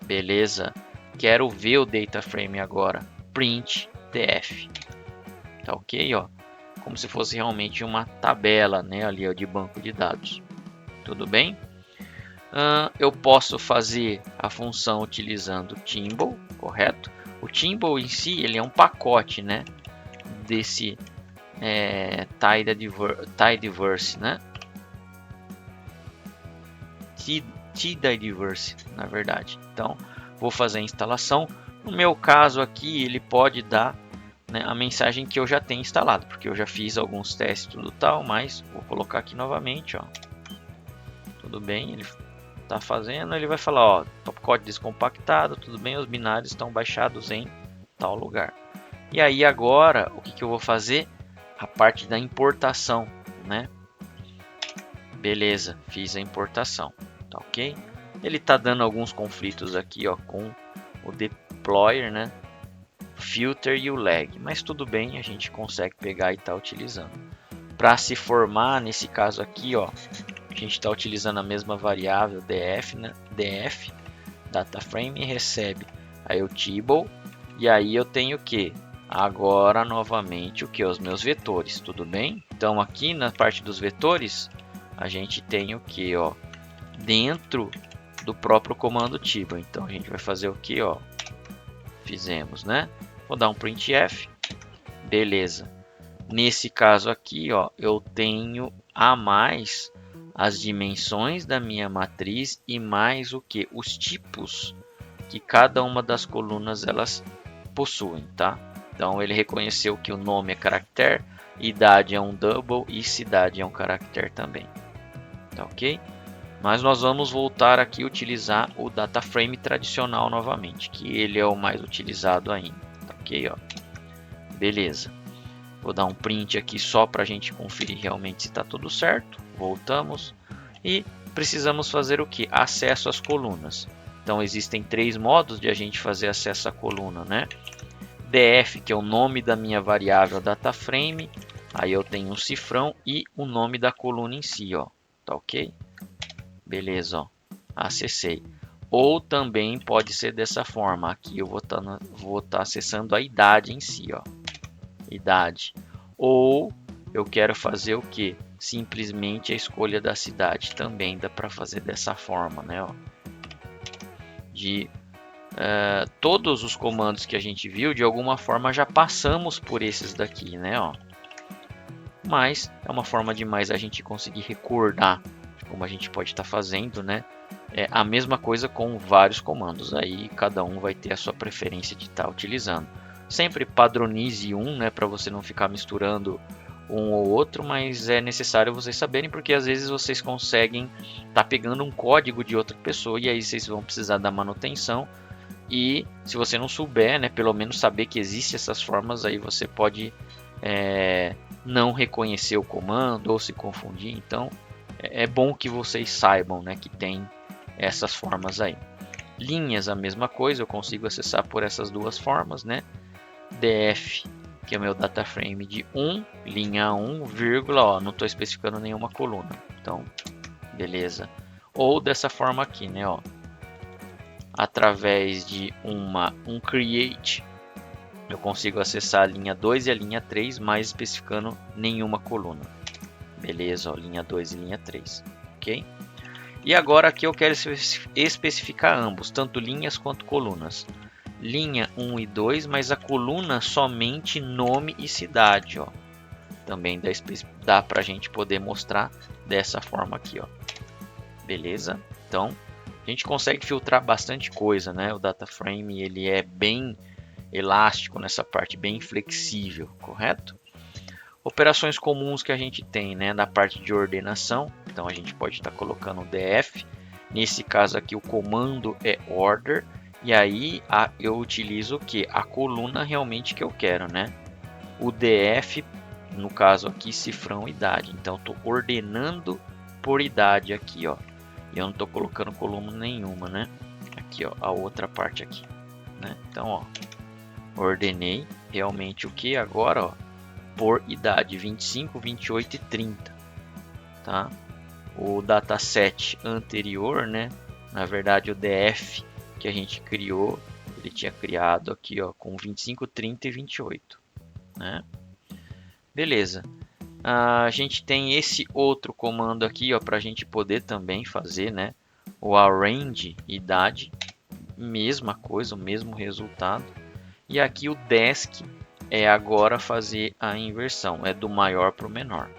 beleza. Quero ver o data frame agora, print df, tá ok, ó, como se fosse realmente uma tabela, né, ali ó, de banco de dados, tudo bem? Eu posso fazer a função utilizando Timble, correto? O Timble em si ele é um pacote, né, desse tidyverse, né? Tidyverse, na verdade. Então, vou fazer a instalação. No meu caso aqui, ele pode dar, né, a mensagem que eu já tenho instalado, porque eu já fiz alguns testes tudo tal, mas vou colocar aqui novamente, ó. Tudo bem, ele está fazendo, ele vai falar, ó, topcode descompactado, tudo bem, os binários estão baixados em tal lugar. E aí agora, o que eu vou fazer? A parte da importação, né? Beleza, fiz a importação, tá ok? Ele está dando alguns conflitos aqui, ó, com o deployer, né? Filter e o lag, mas tudo bem, a gente consegue pegar e tá utilizando. Para se formar, nesse caso aqui, ó, a gente está utilizando a mesma variável df, né? df data frame recebe aí o table, e aí eu tenho o que? Agora novamente o que? Os meus vetores, tudo bem? Então aqui na parte dos vetores a gente tem o que, ó, dentro do próprio comando table. Então a gente vai fazer o que, ó, fizemos, né? Vou dar um printf, beleza. Nesse caso aqui, ó, eu tenho a mais as dimensões da minha matriz e mais o que? Os tipos que cada uma das colunas elas possuem, tá? Então ele reconheceu que o nome é caractere, idade é um double e cidade é um caractere também, tá ok? Mas nós vamos voltar aqui a utilizar o data frame tradicional novamente, que ele é o mais utilizado ainda, tá ok? Ó. Beleza. Vou dar um print aqui só para a gente conferir realmente se está tudo certo. Voltamos e precisamos fazer o que? Acesso às colunas. Então existem três modos de a gente fazer acesso à coluna, né? df, que é o nome da minha variável data frame, aí eu tenho um cifrão e o nome da coluna em si, ó, tá ok? Beleza, ó, acessei. Ou também pode ser dessa forma, aqui eu vou estar acessando a idade em si, ó, idade. Ou eu quero fazer o que? Simplesmente a escolha da cidade, também dá para fazer dessa forma, né? Ó. Todos os comandos que a gente viu, de alguma forma já passamos por esses daqui, né? Ó. Mas é uma forma de mais a gente conseguir recordar como a gente pode estar fazendo, né? É a mesma coisa com vários comandos, aí cada um vai ter a sua preferência de estar utilizando. Sempre padronize um, né, para você não ficar misturando um ou outro, mas é necessário vocês saberem, porque às vezes vocês conseguem estar pegando um código de outra pessoa e aí vocês vão precisar da manutenção. E se você não souber, né, pelo menos saber que existem essas formas, aí você pode não reconhecer o comando ou se confundir. Então é bom que vocês saibam, né, que tem essas formas aí. Linhas, a mesma coisa, eu consigo acessar por essas duas formas, né? df, que é o meu data frame de 1, linha 1, vírgula, ó, não estou especificando nenhuma coluna. Então, beleza. Ou dessa forma aqui, né, ó. Através de um create, eu consigo acessar a linha 2 e a linha 3, mas especificando nenhuma coluna. Beleza, ó, linha 2 e linha 3, ok? E agora aqui eu quero especificar ambos, tanto linhas quanto colunas. Linha 1 e 2, mas a coluna somente nome e cidade, ó. Também dá para a gente poder mostrar dessa forma aqui, ó. Beleza? Então, a gente consegue filtrar bastante coisa, né? O data frame ele é bem elástico nessa parte, bem flexível, correto? Operações comuns que a gente tem, né, na parte de ordenação. Então a gente pode estar colocando o df. Nesse caso aqui o comando é order. E aí eu utilizo o que? A coluna realmente que eu quero, né? O df, no caso aqui, cifrão idade. Então estou ordenando por idade aqui, ó. E eu não estou colocando coluna nenhuma, né? Aqui, ó, a outra parte aqui, né? Então, ó, ordenei realmente o que agora, ó, por idade 25, 28 e 30, tá? O dataset anterior, né? Na verdade, o DF que a gente criou, ele tinha criado aqui, ó, com 25, 30 e 28, né? Beleza. A gente tem esse outro comando aqui, ó, para a gente poder também fazer, né? O arrange idade, mesma coisa, o mesmo resultado. E aqui o desc é agora fazer a inversão, é do maior para o menor.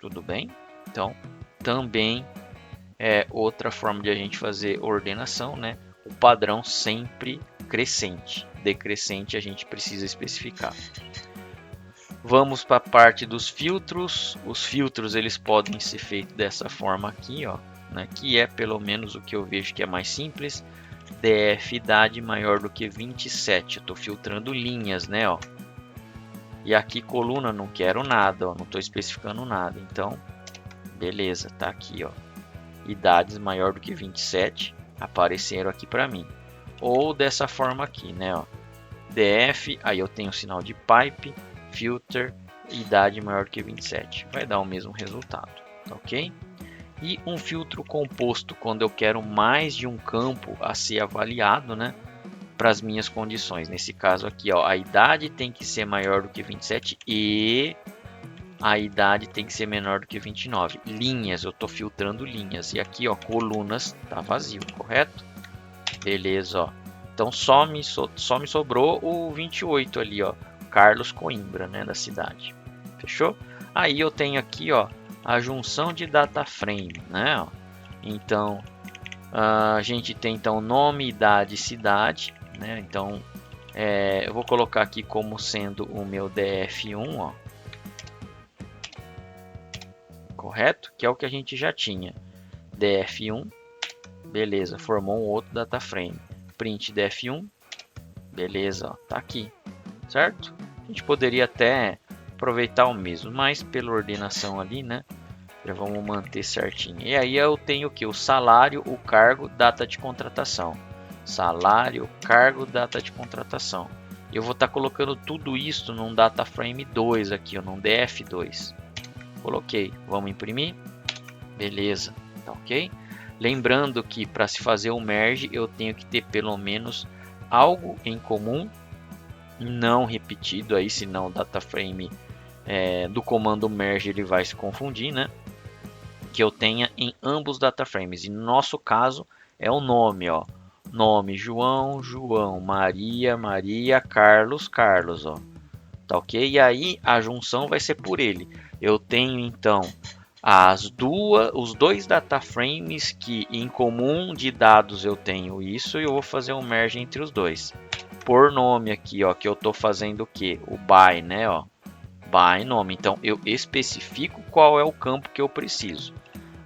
Tudo bem? Então, também é outra forma de a gente fazer ordenação, né? O padrão sempre crescente. Decrescente a gente precisa especificar. Vamos para a parte dos filtros. Os filtros eles podem ser feitos dessa forma aqui, ó, né? Que é pelo menos o que eu vejo que é mais simples. DF idade maior do que 27. Eu estou filtrando linhas, né? Ó. E aqui coluna não quero nada, ó, não estou especificando nada. Então, beleza, tá aqui, ó. Idades maior do que 27 apareceram aqui para mim. Ou dessa forma aqui, né? Ó. DF, aí eu tenho o sinal de pipe, filter, idade maior do que 27. Vai dar o mesmo resultado, tá ok? E um filtro composto, quando eu quero mais de um campo a ser avaliado, né? Para as minhas condições. Nesse caso aqui, ó, a idade tem que ser maior do que 27 e a idade tem que ser menor do que 29. Linhas, eu estou filtrando linhas. E aqui, ó, colunas, tá vazio, correto? Beleza, ó. Então só me sobrou o 28 ali, ó. Carlos Coimbra, né, da cidade. Fechou? Aí eu tenho aqui, ó, a junção de data frame, né? Ó. Então a gente tem então nome, idade, cidade, né? Então eu vou colocar aqui como sendo o meu DF1, ó. Correto? Que é o que a gente já tinha. DF1, beleza, formou um outro data frame. Print DF1, beleza, ó, tá aqui, certo? A gente poderia até aproveitar o mesmo, mas pela ordenação ali, né? Já vamos manter certinho. E aí eu tenho o que? O salário, o cargo, data de contratação. Salário, cargo, data de contratação. Eu vou estar colocando tudo isso num data frame 2 aqui, ó, num DF2. Coloquei. Vamos imprimir? Beleza, tá ok? Lembrando que para se fazer o merge eu tenho que ter pelo menos algo em comum, não repetido aí, senão o data frame do comando merge ele vai se confundir, né? Que eu tenha em ambos data frames. E no nosso caso é o nome, ó. Nome João, João, Maria, Maria, Carlos, Carlos, ó. Tá ok? E aí a junção vai ser por ele. Eu tenho então os dois data frames que em comum de dados eu tenho isso e eu vou fazer um merge entre os dois. Por nome aqui, ó, que eu tô fazendo o que? O by, né, ó. By nome. Então eu especifico qual é o campo que eu preciso.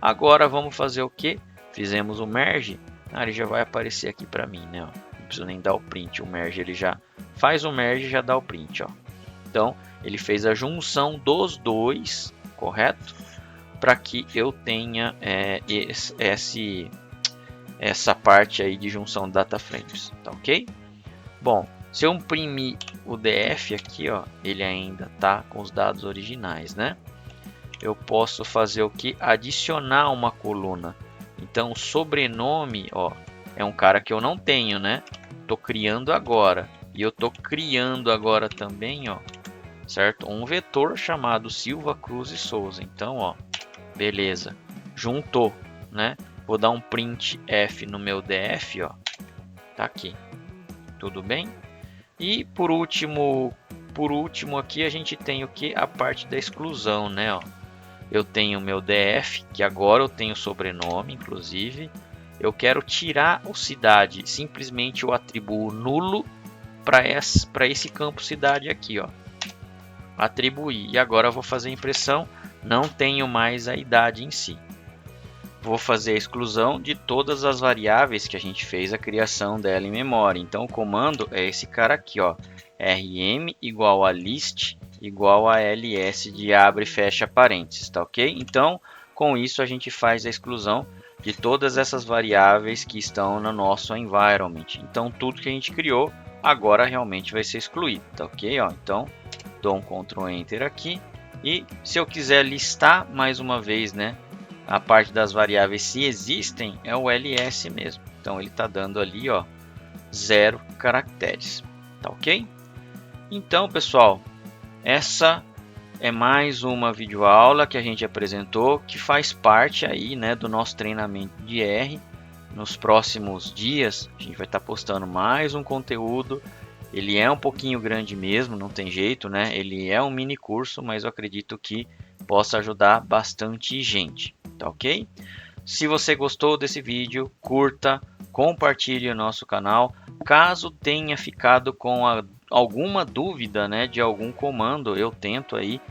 Agora vamos fazer o que? Fizemos o merge. Ele já vai aparecer aqui para mim, né? Ó. Não preciso nem dar o print. O merge ele já faz o merge e já dá o print, ó. Então ele fez a junção dos dois, correto? Para que eu tenha essa parte aí de junção de data frames, tá ok? Bom, se eu imprimir o DF aqui, ó, ele ainda tá com os dados originais, né? Eu posso fazer o que? Adicionar uma coluna. Então, o sobrenome, ó, é um cara que eu não tenho, né? Tô criando agora. E eu tô criando agora também, ó, certo? Um vetor chamado Silva Cruz e Souza. Então, ó, beleza. Juntou, né? Vou dar um print F no meu DF, ó. Tá aqui. Tudo bem? E por último aqui a gente tem o que? A parte da exclusão, né? Ó. Eu tenho meu DF, que agora eu tenho sobrenome, inclusive. Eu quero tirar o cidade, simplesmente eu atribuo nulo para esse campo cidade aqui, ó. atribuir. E agora eu vou fazer a impressão, não tenho mais a idade em si. Vou fazer a exclusão de todas as variáveis que a gente fez a criação dela em memória. Então o comando é esse cara aqui, ó, rm igual a list igual a ls de abre e fecha parênteses, tá ok? Então com isso a gente faz a exclusão de todas essas variáveis que estão no nosso environment. Então tudo que a gente criou agora realmente vai ser excluído, tá ok? Ó, então dou um Ctrl Enter aqui e se eu quiser listar mais uma vez, né, a parte das variáveis se existem, é o ls mesmo. Então ele está dando ali, ó, 0 caracteres, tá ok? Então pessoal, essa é mais uma videoaula que a gente apresentou, que faz parte aí, né, do nosso treinamento de R. Nos próximos dias a gente vai estar postando mais um conteúdo. Ele é um pouquinho grande mesmo, não tem jeito, né? Ele é um mini curso, mas eu acredito que possa ajudar bastante gente, tá ok? Se você gostou desse vídeo, curta, compartilhe o nosso canal. Caso tenha ficado com alguma dúvida, né, de algum comando, eu tento aí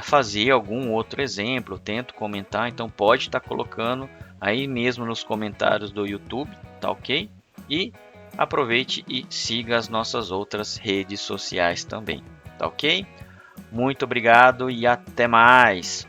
fazer algum outro exemplo, tento comentar, então pode estar colocando aí mesmo nos comentários do YouTube, tá ok? E aproveite e siga as nossas outras redes sociais também, tá ok? Muito obrigado e até mais!